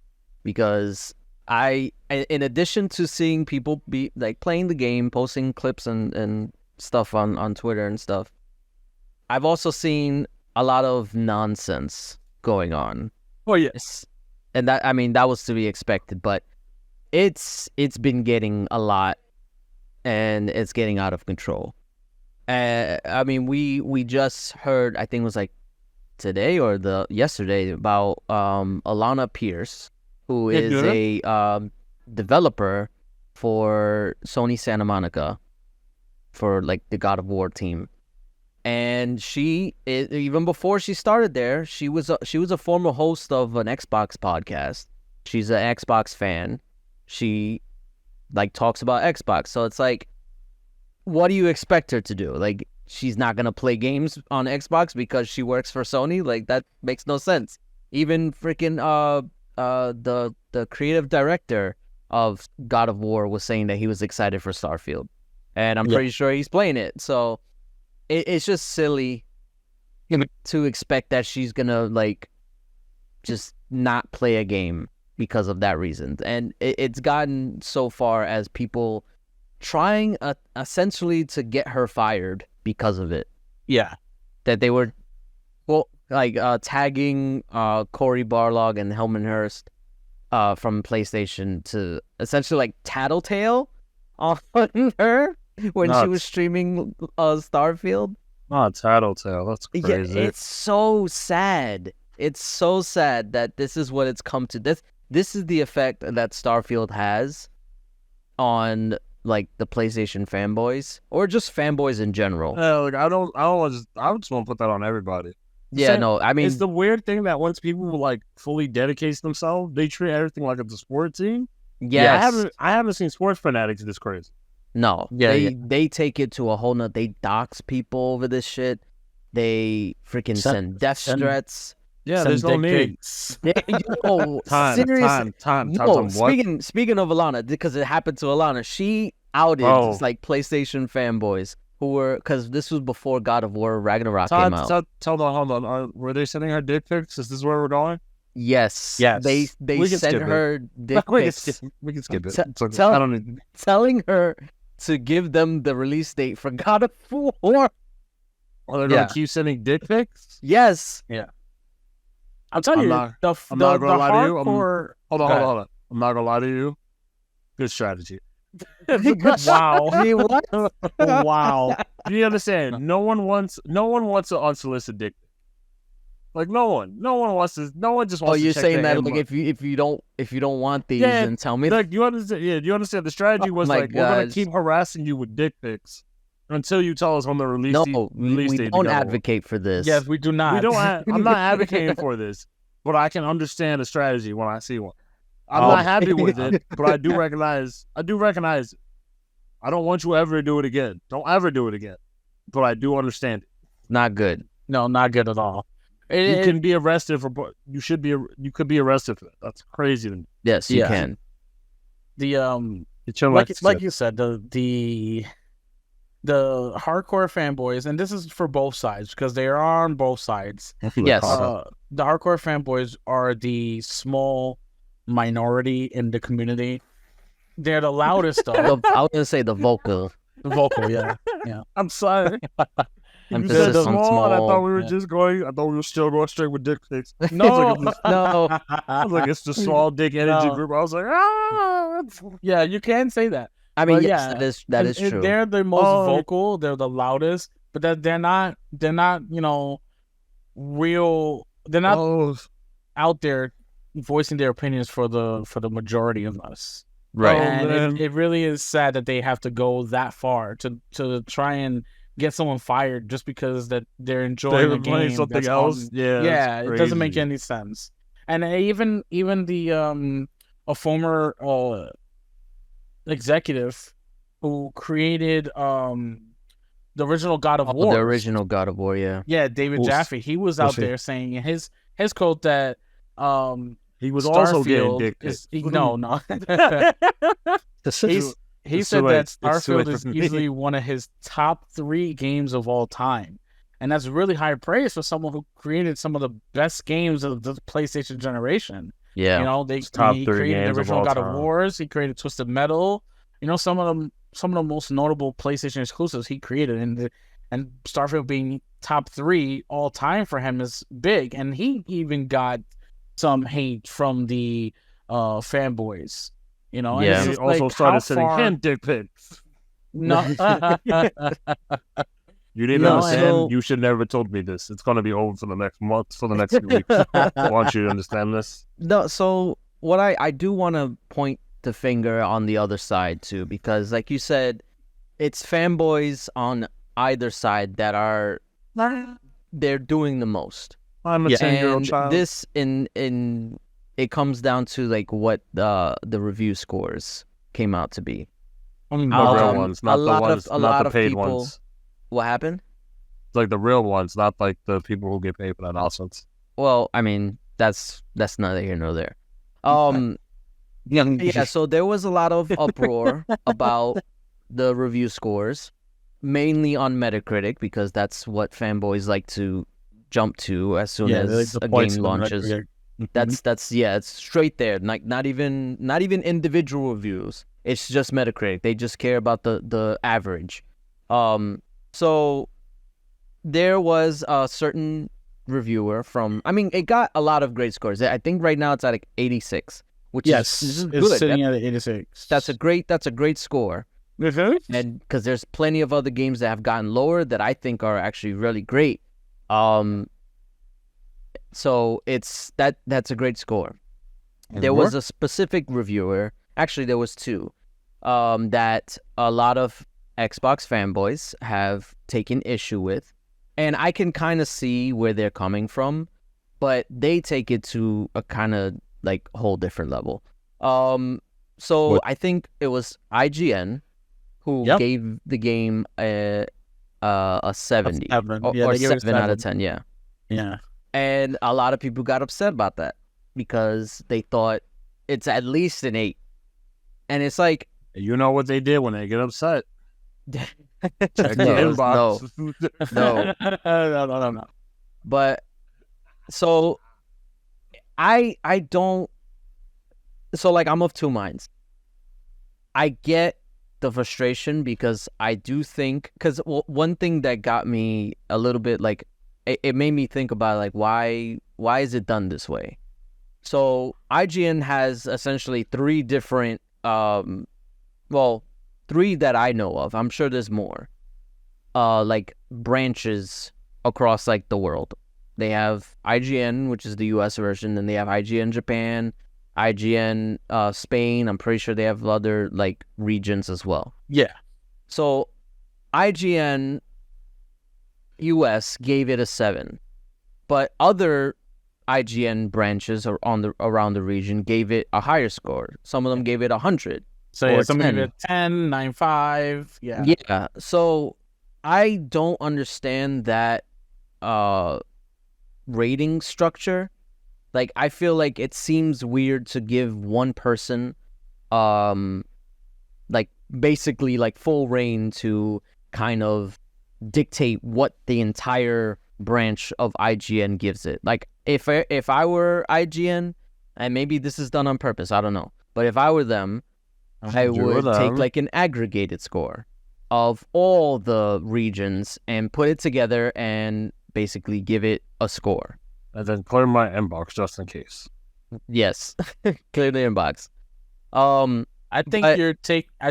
because in addition to seeing people be like playing the game, posting clips and stuff on Twitter and stuff, I've also seen a lot of nonsense going on. Oh yes, and that was to be expected, but it's been getting a lot. And it's getting out of control. We just heard, I think it was like today or yesterday, about Alana Pierce, who is a developer for Sony Santa Monica for like the God of War team. And she, even before she started there, she was a former host of an Xbox podcast. She's an Xbox fan. She like talks about Xbox. So it's like, what do you expect her to do? Like, she's not gonna play games on Xbox because she works for Sony? Like, that makes no sense. Even freaking the creative director of God of War was saying that he was excited for Starfield, and I'm pretty sure he's playing it. So it's just silly to expect that she's gonna like just not play a game because of that reason. And it's gotten so far as people trying essentially to get her fired because of it. Yeah. That they were tagging Cory Barlog and Hellman Hurst from PlayStation to essentially like tattletale on her when she was streaming Starfield. Not tattletale. That's crazy. Yeah, it's so sad. It's so sad that this is what it's come to. This is the effect that Starfield has on like the PlayStation fanboys or just fanboys in general. I just want to put that on everybody. Yeah, it's the weird thing that once people like fully dedicate themselves, they treat everything like it's a sport team. Yes. Yeah, I haven't seen sports fanatics this crazy. No, they take it to a whole nother. They dox people over this shit. They freaking send death threats. Yeah, there's no need. Time. Speaking of Alana, because it happened to Alana, she outed like PlayStation fanboys who were, because this was before God of War Ragnarok came out. Hold on. Were they sending her dick pics? Is this where we're going? Yes. Yes. They sent her dick pics. We can skip it. I don't need... Telling her to give them the release date for God of War. Oh, they're gonna keep sending dick pics? Yes. Yeah. I'm telling you, I'm not gonna lie to you. Hold on. I'm not gonna lie to you. Good strategy. Wow. What? Wow. Do you understand? No one wants an unsolicited dick. Like no one just wants. Oh, to you're check saying their that like inbox. if you don't want these, then tell me. Like you understand? Yeah, you understand? The strategy was like we're gonna keep harassing you with dick pics until you tell us on the release. We don't advocate for this. Yes, we do not. We don't. I'm not advocating for this, but I can understand the strategy when I see one. I'm not happy with it, but I do recognize. I don't want you ever to do it again. Don't ever do it again. But I do understand it. Not good. No, not good at all. You can be arrested for. You could be arrested for that. That's crazy to me. Yes, you can. The like you said, the hardcore fanboys, and this is for both sides because they are on both sides. Yes. The hardcore fanboys are the small minority in the community. They're the loudest though. I was gonna say the vocal. The vocal, yeah. I'm sorry. You Emphasis said on small, and I thought we were yeah. just going. I thought we were still going straight with dick pics. No, No. I was like, it's the small dick energy group. I was like, Yeah, you can say that. I mean, But yes, that is true. They're the most vocal. They're the loudest, but that they're not. Real. They're not out there voicing their opinions for the majority of us. Right. And it really is sad that they have to go that far to try and get someone fired just because that they're enjoying a game. Something else. Yeah, it doesn't make any sense. And even the a former executive who created the original God of War. The original God of War, yeah. Yeah, David Jaffe. He was out there saying in his quote that he was Starfield also getting dick pics. No. He said that Starfield is easily one of his top 3 games of all time. And that's really high praise for someone who created some of the best games of the PlayStation generation. Yeah. He created the original God of Wars. He created Twisted Metal. Some of the most notable PlayStation exclusives he created. And Starfield being top 3 all time for him is big. And he even got some hate from the fanboys. Yeah. He also started sending him dick pics. No. You didn't understand. You should never have told me this. It's going to be over for the next month, for the next few weeks. I want you to understand this. No, so what I do want to point the finger on the other side too, because like you said, it's fanboys on either side that are they're doing the most. I'm a 10-year-old child. This it comes down to like what the review scores came out to be. The real ones, not the paid ones. What happened? It's like the real ones, not like the people who get paid for that nonsense. Well, I mean, that's neither here nor there. Yeah, so there was a lot of uproar about the review scores, mainly on Metacritic, because that's what fanboys like to jump to as soon as a game launches. That's it's straight there. Like not even individual reviews. It's just Metacritic. They just care about the average. So there was a certain reviewer it got a lot of great scores. I think right now it's at like 86, which is good. It's sitting at 86. That's a great score. Mm-hmm. And because there's plenty of other games that have gotten lower that I think are actually really great. So that's a great score. There was a specific reviewer, actually there was 2, that a lot of Xbox fanboys have taken issue with, and I can kind of see where they're coming from, but they take it to a kind of like whole different level. So I think it was IGN who gave the game a 70 or 7 out of 10. Yeah. And a lot of people got upset about that because they thought it's at least an 8. And it's like... You know what they did when they get upset. Check the inbox. No. No. But, so, I don't. So like I'm of two minds. I get the frustration because I do think one thing that got me a little bit like it made me think about like why is it done this way? So IGN has essentially three different three that I know of. I'm sure there's more. Like branches across like the world. They have IGN, which is the US version, and they have IGN Japan, IGN Spain. I'm pretty sure they have other like regions as well. Yeah. So IGN US gave it a 7. But other IGN branches around the region gave it a higher score. Some of them gave it 100. So yeah, some gave it 10, 9.5. Yeah. Yeah. So I don't understand that rating structure. Like I feel like it seems weird to give one person like basically like full reign to kind of dictate what the entire branch of IGN gives it. Like if I were IGN, and maybe this is done on purpose, I don't know. But if I were them, I would take like an aggregated score of all the regions and put it together and basically give it a score. And then clear my inbox just in case. Yes, clear the inbox. I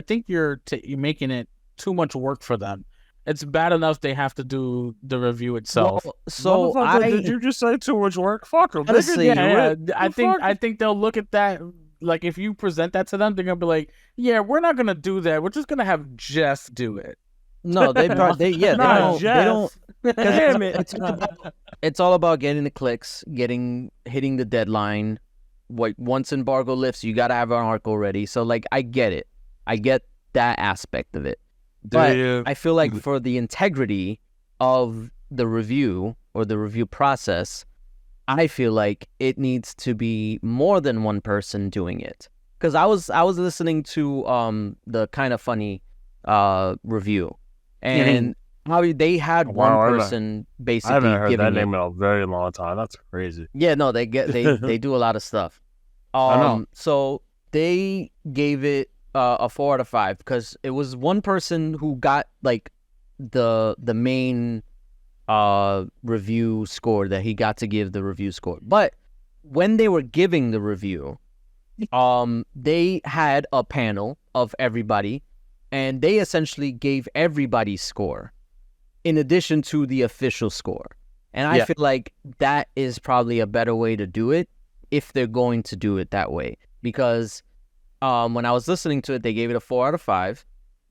think you're making it too much work for them. It's bad enough they have to do the review itself. Well, so did you just say too much work? Fuck them. Honestly, yeah. I think they'll look at that. Like if you present that to them, they're gonna be like, "Yeah, we're not gonna do that. We're just gonna have Jess do it." No, they don't. Damn it! It's all about getting the clicks, hitting the deadline. Once embargo lifts, you gotta have an arc already. So like, I get it. I get that aspect of it. But I feel like for the integrity of the review or the review process, I feel like it needs to be more than one person doing it. Because I was listening to the Kind of Funny review, and how they had one person basically. I haven't heard giving that name in a very long time. That's crazy. Yeah, no, they do a lot of stuff. I know. So they gave it a 4 out of 5 because it was one person who got like the main review score that he got to give the review score. But when they were giving the review, they had a panel of everybody, and they essentially gave everybody's score in addition to the official score. And I feel like that is probably a better way to do it if they're going to do it that way. Because when I was listening to it, they gave it a 4 out of 5.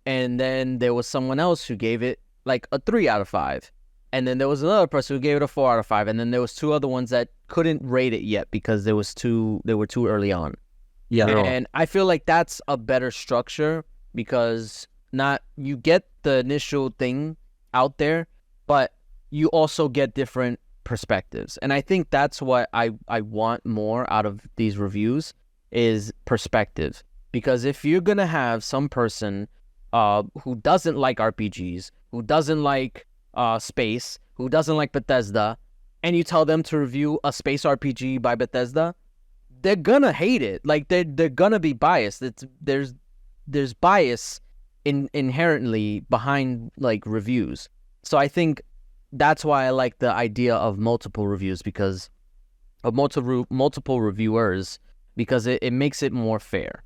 And then there was someone else who gave it like a 3 out of 5. And then there was another person who gave it a 4 out of 5. And then there was two other ones that couldn't rate it yet because they were too early on. Yeah. And I feel like that's a better structure because you get the initial thing out there, but you also get different perspectives. And I think that's what I want more out of these reviews is perspective. Because if you're going to have some person who doesn't like RPGs, who doesn't like space, who doesn't like Bethesda, and you tell them to review a space RPG by Bethesda, they're gonna hate it. Like they're gonna be biased. There's bias inherently behind like reviews. So I think that's why I like the idea of multiple reviews because of multiple reviewers because it makes it more fair.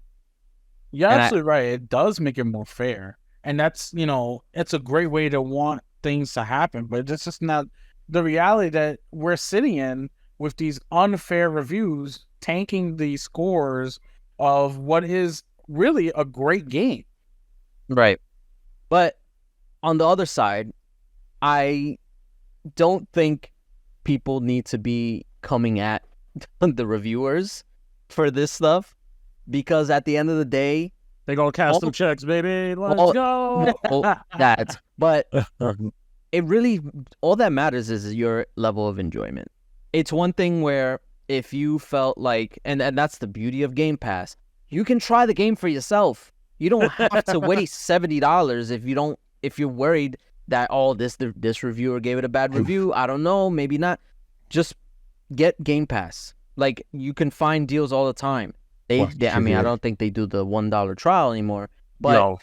You're absolutely right. It does make it more fair, and that's it's a great way to want things to happen. But it's just not the reality that we're sitting in with these unfair reviews tanking the scores of what is really a great game. Right. But on the other side, I don't think people need to be coming at the reviewers for this stuff because at the end of the day, they gonna cash them checks, baby. Let's go. But it really, all that matters is your level of enjoyment. It's one thing where if you felt like, and that's the beauty of Game Pass, you can try the game for yourself. You don't have to waste $70 if you're worried that this reviewer gave it a bad review. I don't know, maybe not. Just get Game Pass Like, you can find deals all the time. I mean, I don't think they do the $1 trial anymore, but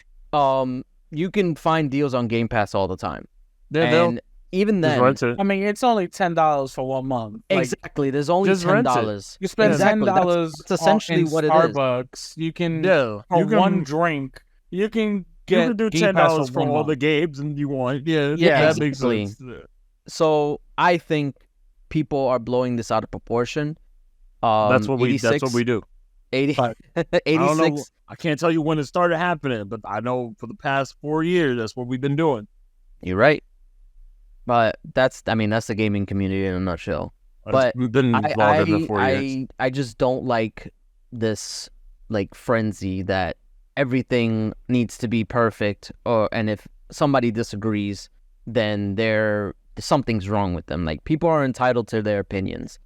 you can find deals on Game Pass all the time. And even then, I mean, it's only $10 for 1 month. Exactly. There's only $10. You spend $10. That's essentially what it is. Starbucks. You can one drink. You can do $10 for all the games and you want. Yeah, that makes sense. So I think people are blowing this out of proportion. That's what we do. 86. I can't tell you when it started happening, but I know for the past 4 years that's what we've been doing. You're right. But that's the gaming community in a nutshell. But I just don't like this like frenzy that everything needs to be perfect, and if somebody disagrees, then something's wrong with them. Like, people are entitled to their opinions.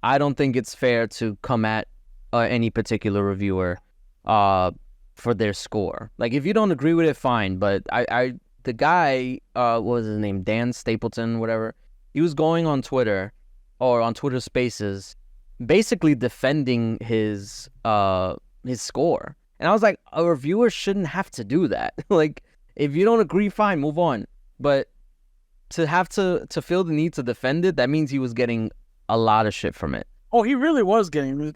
I don't think it's fair to come at any particular reviewer for their score. Like, if you don't agree with it, fine. But the guy, what was his name? Dan Stapleton, whatever. He was going on Twitter or on Twitter Spaces, basically defending his score. And I was like, a reviewer shouldn't have to do that. Like, if you don't agree, fine, move on. But to have to feel the need to defend it, that means he was getting a lot of shit from it. Oh, he really was getting his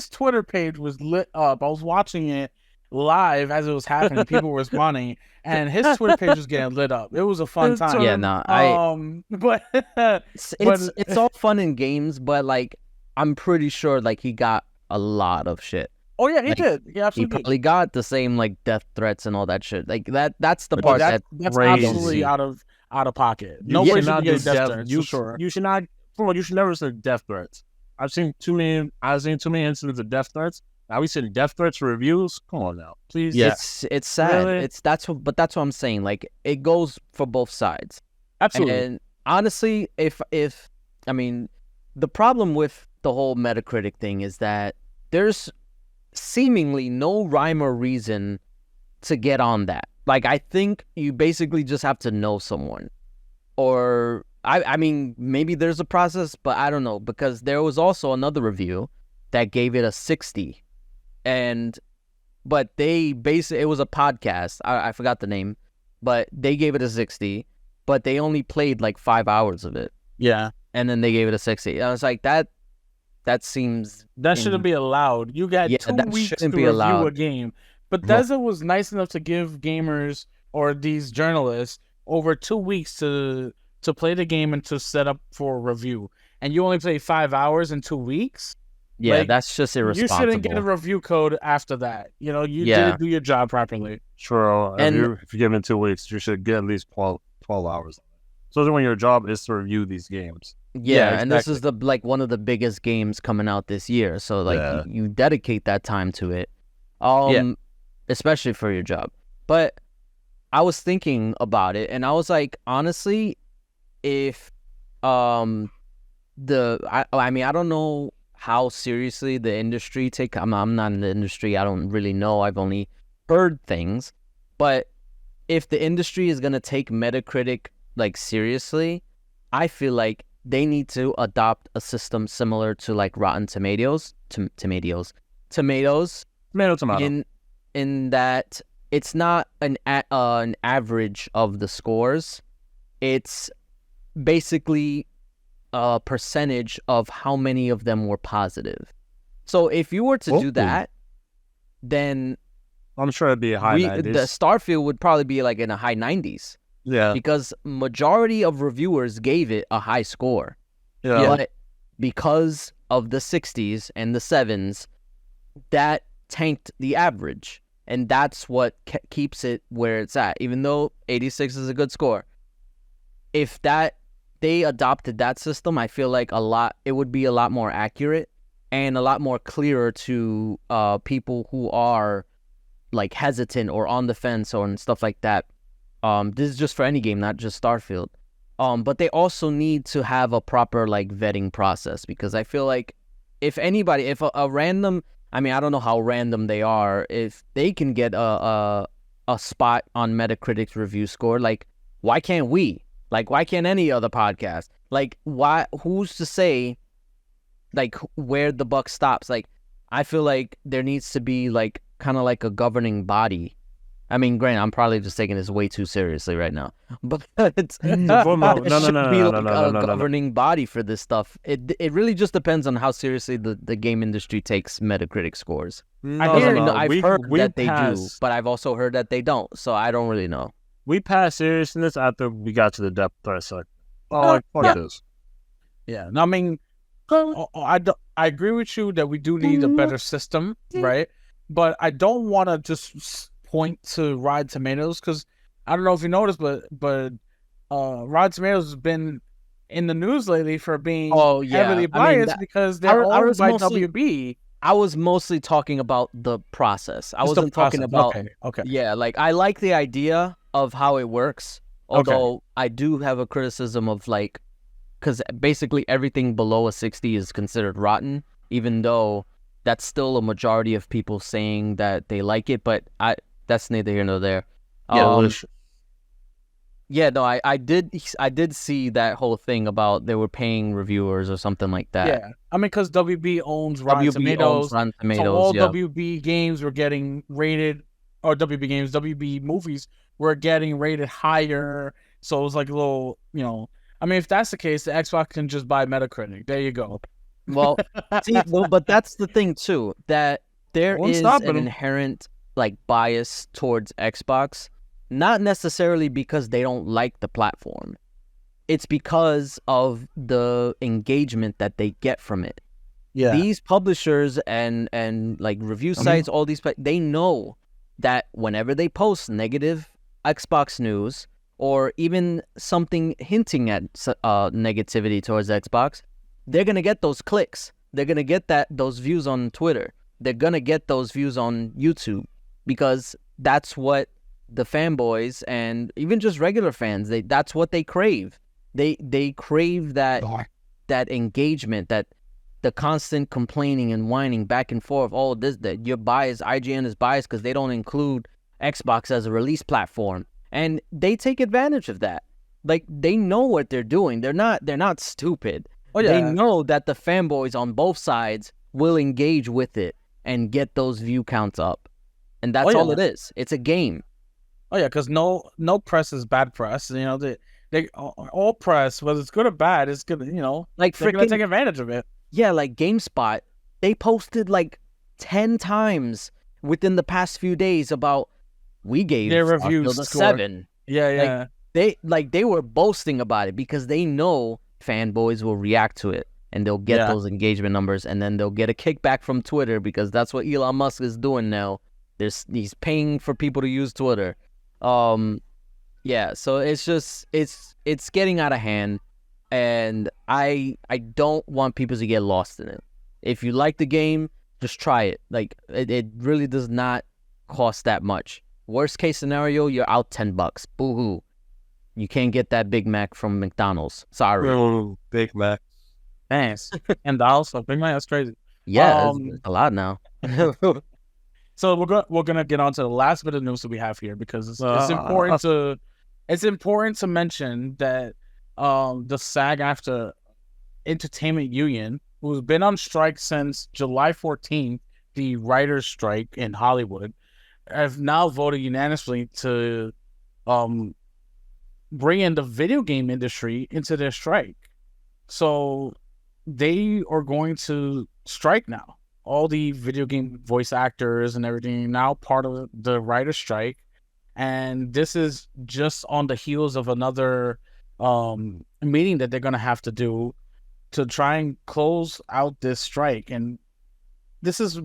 Twitter page was lit up. I was watching it live as it was happening. People were responding, and his Twitter page was getting lit up. It was a fun time. Yeah, but it's all fun in games, but like, I'm pretty sure like he got a lot of shit. Oh yeah, he did. Yeah, absolutely. He probably got the same like death threats and all that shit. Like that's the part that's absolutely out of pocket. Nobody should get death threats. You should not. You should never send death threats. I've seen too many incidents of death threats. Now we send death threats for reviews. Come on now, please. Yeah, it's sad. Really? That's what I'm saying. Like, it goes for both sides. Absolutely. And honestly, if I mean, the problem with the whole Metacritic thing is that there's seemingly no rhyme or reason to get on that. Like, I think you basically just have to know someone, or I mean, maybe there's a process, but I don't know, because there was also another review that gave it a 60, but it was a podcast. I forgot the name, but they gave it a 60, but they only played like 5 hours of it. Yeah, and then they gave it a 60. And I was like, that seems shouldn't be allowed. You got 2 weeks to review a game. Bethesda was nice enough to give gamers or these journalists over 2 weeks to play the game and to set up for a review, and you only play 5 hours in 2 weeks. Yeah, like, that's just irresponsible. You shouldn't get a review code after that. You know, you didn't do your job properly. Sure, if you're given 2 weeks, you should get at least 12 hours. So when your job is to review these games. Yeah, exactly. And this is one of the biggest games coming out this year. So like you dedicate that time to it, especially for your job. But I was thinking about it, and I was like, honestly, if I mean, I don't know how seriously the industry I'm not in the industry. I don't really know. I've only heard things. But if the industry is gonna take Metacritic like seriously, I feel like they need to adopt a system similar to like Rotten Tomatoes. Tomato. In that it's not an average of the scores. It's basically a percentage of how many of them were positive. So if you were to do that, then I'm sure it'd be a high 90s. The Starfield would probably be like in a high 90s. Yeah. Because majority of reviewers gave it a high score. Yeah. But because of the 60s and the 7s, that tanked the average. And that's what keeps it where it's at. Even though 86 is a good score. If they adopted that system, I feel like it would be a lot more accurate and a lot more clearer to people who are like hesitant or on the fence or and stuff like that. This is just for any game, not just Starfield. But they also need to have a proper like vetting process, because I feel like if a random, I mean, I don't know how random they are, if they can get a spot on Metacritic's review score, like why can't we? Like, why can't any other podcast? Like, why? Who's to say like where the buck stops. Like, I feel like there needs to be like kind of like a governing body. I mean, granted, I'm probably just taking this way too seriously right now, but it's governing body for this stuff. It really just depends on how seriously the game industry takes Metacritic scores. I've heard that they do, but I've also heard that they don't. So I don't really know. We passed seriousness after we got to the depth threat sector. Fuck this. Yeah, I mean, I agree with you that we do need a better system, right? But I don't want to just point to Rotten Tomatoes, because I don't know if you noticed, but Rotten Tomatoes has been in the news lately for being heavily biased because they're owned by WB. I was mostly talking about the process. I wasn't talking about okay. Yeah, like I like the idea of how it works, although I do have a criticism of like, because basically everything below a 60 is considered rotten, even though that's still a majority of people saying that they like it, but that's neither here nor there. Yeah, no, I did see that whole thing about they were paying reviewers or something like that. Yeah, I mean, because WB owns Rotten Tomatoes, so all WB games were getting rated, or WB movies were getting rated higher. So it was like a little, I mean, if that's the case, the Xbox can just buy Metacritic. There you go. Well, but that's the thing too, that there is an inherent like bias towards Xbox, not necessarily because they don't like the platform. It's because of the engagement that they get from it. Yeah. These publishers and like review sites, all these, they know that whenever they post negative Xbox news or even something hinting at negativity towards Xbox, they're going to get those clicks. They're going to get those views on Twitter. They're going to get those views on YouTube, because that's what the fanboys and even just regular fans, that's what they crave. They crave that engagement, that the constant complaining and whining back and forth. Oh, that you're biased. IGN is biased because they don't include Xbox as a release platform, and they take advantage of that. Like, they know what they're doing. They're not stupid. Oh, yeah. They know that the fanboys on both sides will engage with it and get those view counts up, and that's all it is. It's a game. Oh yeah, because no press is bad press. They all press, whether it's good or bad, it's gonna like they're gonna take advantage of it. Yeah, like GameSpot, they posted like 10 times within the past few days about we gave their reviews a 7. Yeah. They were boasting about it because they know fanboys will react to it and they'll get those engagement numbers, and then they'll get a kickback from Twitter because that's what Elon Musk is doing now. He's paying for people to use Twitter. So it's just it's getting out of hand, and I don't want people to get lost in it. If you like the game, just try it. Like, it really does not cost that much. Worst case scenario, you're out $10. Boo-hoo. You can't get that Big Mac from McDonald's. Sorry. Oh, Big Mac. Thanks. And also Big Mac, that's crazy. Yeah, it's a lot now. So we're gonna get on to the last bit of news that we have here, because it's important to mention that the SAG-AFTRA Entertainment Union, who's been on strike since July 14th, the writers' strike in Hollywood, have now voted unanimously to bring in the video game industry into their strike. So they are going to strike now. All the video game voice actors and everything now part of the writer's strike. And this is just on the heels of another meeting that they're going to have to do to try and close out this strike. And this is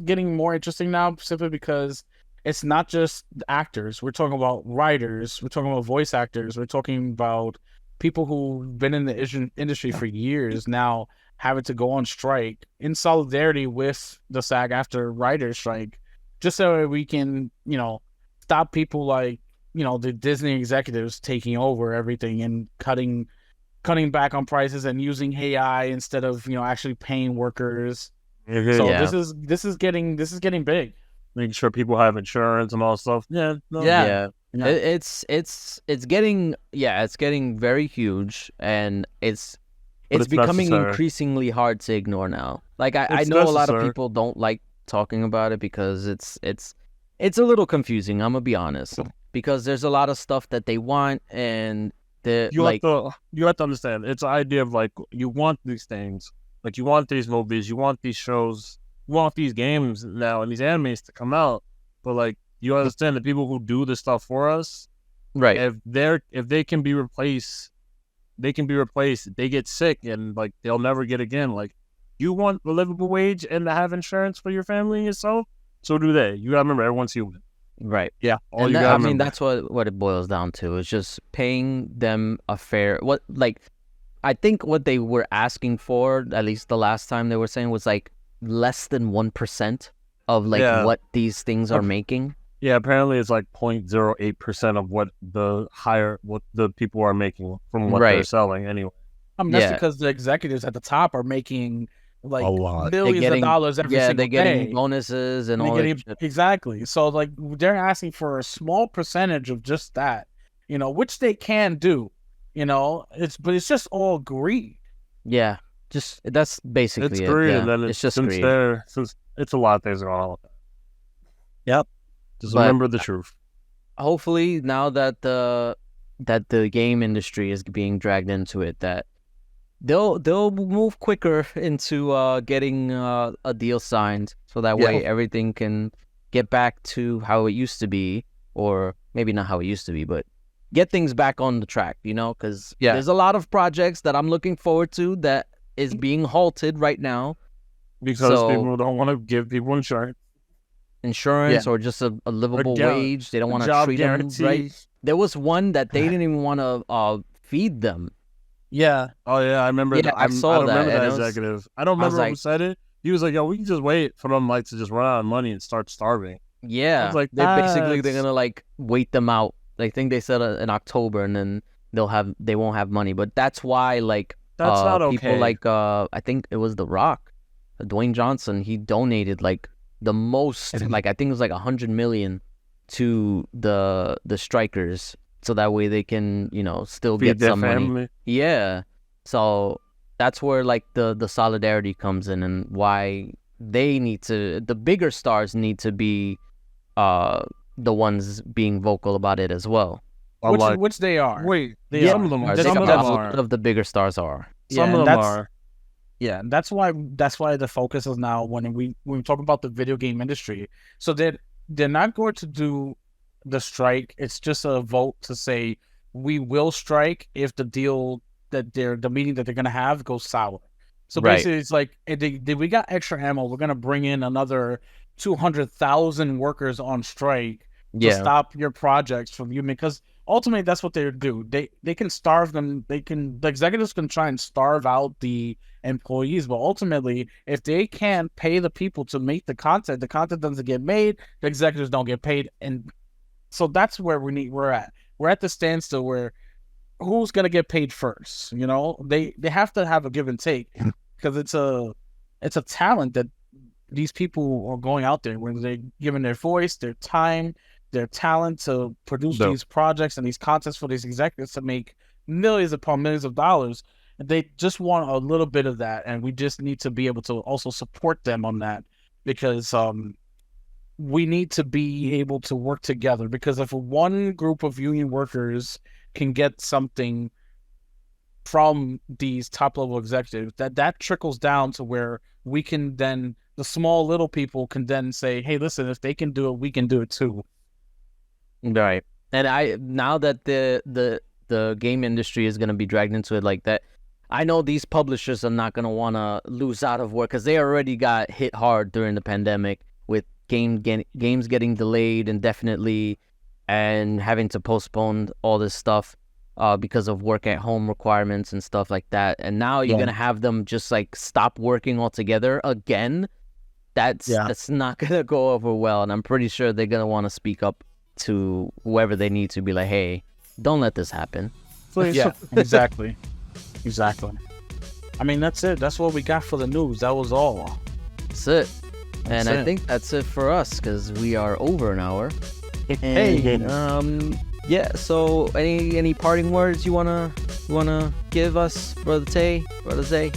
getting more interesting now, simply because it's not just actors. We're talking about writers. We're talking about voice actors. We're talking about people who've been in the industry for years now having to go on strike in solidarity with the SAG-AFTRA writers' strike, just so we can, stop people like, the Disney executives taking over everything and cutting back on prices and using AI instead of, actually paying workers. So this is getting big. Making sure people have insurance and all that stuff. It's getting very huge, and it's it's becoming increasingly hard to ignore now. Like I know a lot of people don't like talking about it because it's a little confusing. I'm gonna be honest, because there's a lot of stuff that they want, and you have to understand. It's an idea of like you want these things, like you want these movies, you want these shows, you want these games now and these animes to come out, but like you understand the people who do this stuff for us, right? If they can be replaced. They can be replaced. They get sick and like they'll never get again. Like you want a livable wage and to have insurance for your family and yourself, so do they. You gotta remember, everyone's human. Right. Yeah. I mean, that's what it boils down to. It's just paying them a fair. I think what they were asking for, at least the last time they were saying, was like less than 1% of what these things are making. Yeah, apparently it's like 0.08% of what the people are making from what they're selling anyway. I mean, that's because the executives at the top are making like millions of dollars every single day. They're getting bonuses and all that. Exactly. So like they're asking for a small percentage of just that, which they can do, but it's just all greed. Yeah. Just that's basically it's greed, yeah. And then it's just greed. Since it's a lot of things going on with that. Yep. Just remember the truth. Hopefully, now that the game industry is being dragged into it, that they'll move quicker into getting a deal signed, so that way everything can get back to how it used to be, or maybe not how it used to be, but get things back on the track. Because there's a lot of projects that I'm looking forward to that is being halted right now because people don't want to give people insurance or just a livable wage. They don't want to treat them right. There was one that they didn't even want to feed them. Yeah. Oh yeah, I remember. Yeah, I saw that. Remember that executive. I don't remember who said it. He was like, "Yo, we can just wait for them to just run out of money and start starving." Yeah. I was like, they're gonna wait them out. I think they said in October, and then they won't have money. But that's why that's not okay. People I think it was The Rock, Dwayne Johnson. He donated the most, I think it was $100 million to the strikers, so that way they can, still feed get some family. money. Yeah. So that's where the solidarity comes in, and why the bigger stars need to be the ones being vocal about it as well. Which they are. Wait, some of them are. Some of the bigger stars are. Some of them are. Yeah, that's why the focus is now when we talk about the video game industry. So they're not going to do the strike. It's just a vote to say we will strike if the deal the meeting that they're gonna have goes sour. So basically, it's like we got extra ammo. We're gonna bring in another 200,000 workers on strike to stop your projects from you, because ultimately that's what they do. They can starve them. The executives can try and starve out the employees, but ultimately, if they can't pay the people to make the content doesn't get made. The executives don't get paid, and so that's where we're at. We're at the standstill where who's gonna get paid first? They have to have a give and take, because it's a talent that these people are going out there where they're giving their voice, their time, their talent to produce these projects and these contests for these executives to make millions upon millions of dollars. They just want a little bit of that, and we just need to be able to also support them on that, because we need to be able to work together. Because if one group of union workers can get something from these top-level executives, that trickles down to where we can then, the small little people can then say, hey, listen, if they can do it, we can do it too. Right. And now that the game industry is going to be dragged into it like that, I know these publishers are not going to want to lose out of work, because they already got hit hard during the pandemic with games getting delayed indefinitely and having to postpone all this stuff because of work at home requirements and stuff like that. And now you're going to have them just stop working altogether again. That's not going to go over well. And I'm pretty sure they're going to want to speak up to whoever they need to, be like, hey, don't let this happen. Please. Yeah, exactly. I mean, that's it. That's what we got for the news. That was all. That's it. I think that's it for us, because we are over an hour. Hey. Yeah. So any parting words you wanna you wanna give us, Brother Tay, Brother Zay?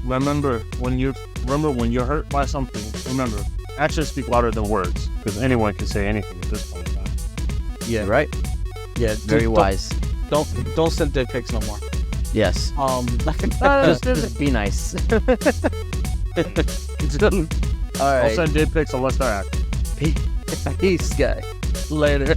Remember when you're hurt by something. Remember, actions speak louder than words, because anyone can say anything at this point in time. Yeah, right. Yeah, very wise. Don't send dick pics no more. Yes. Just be nice. All right. I'll send dick pics unless they're acting. Peace, guy. Later.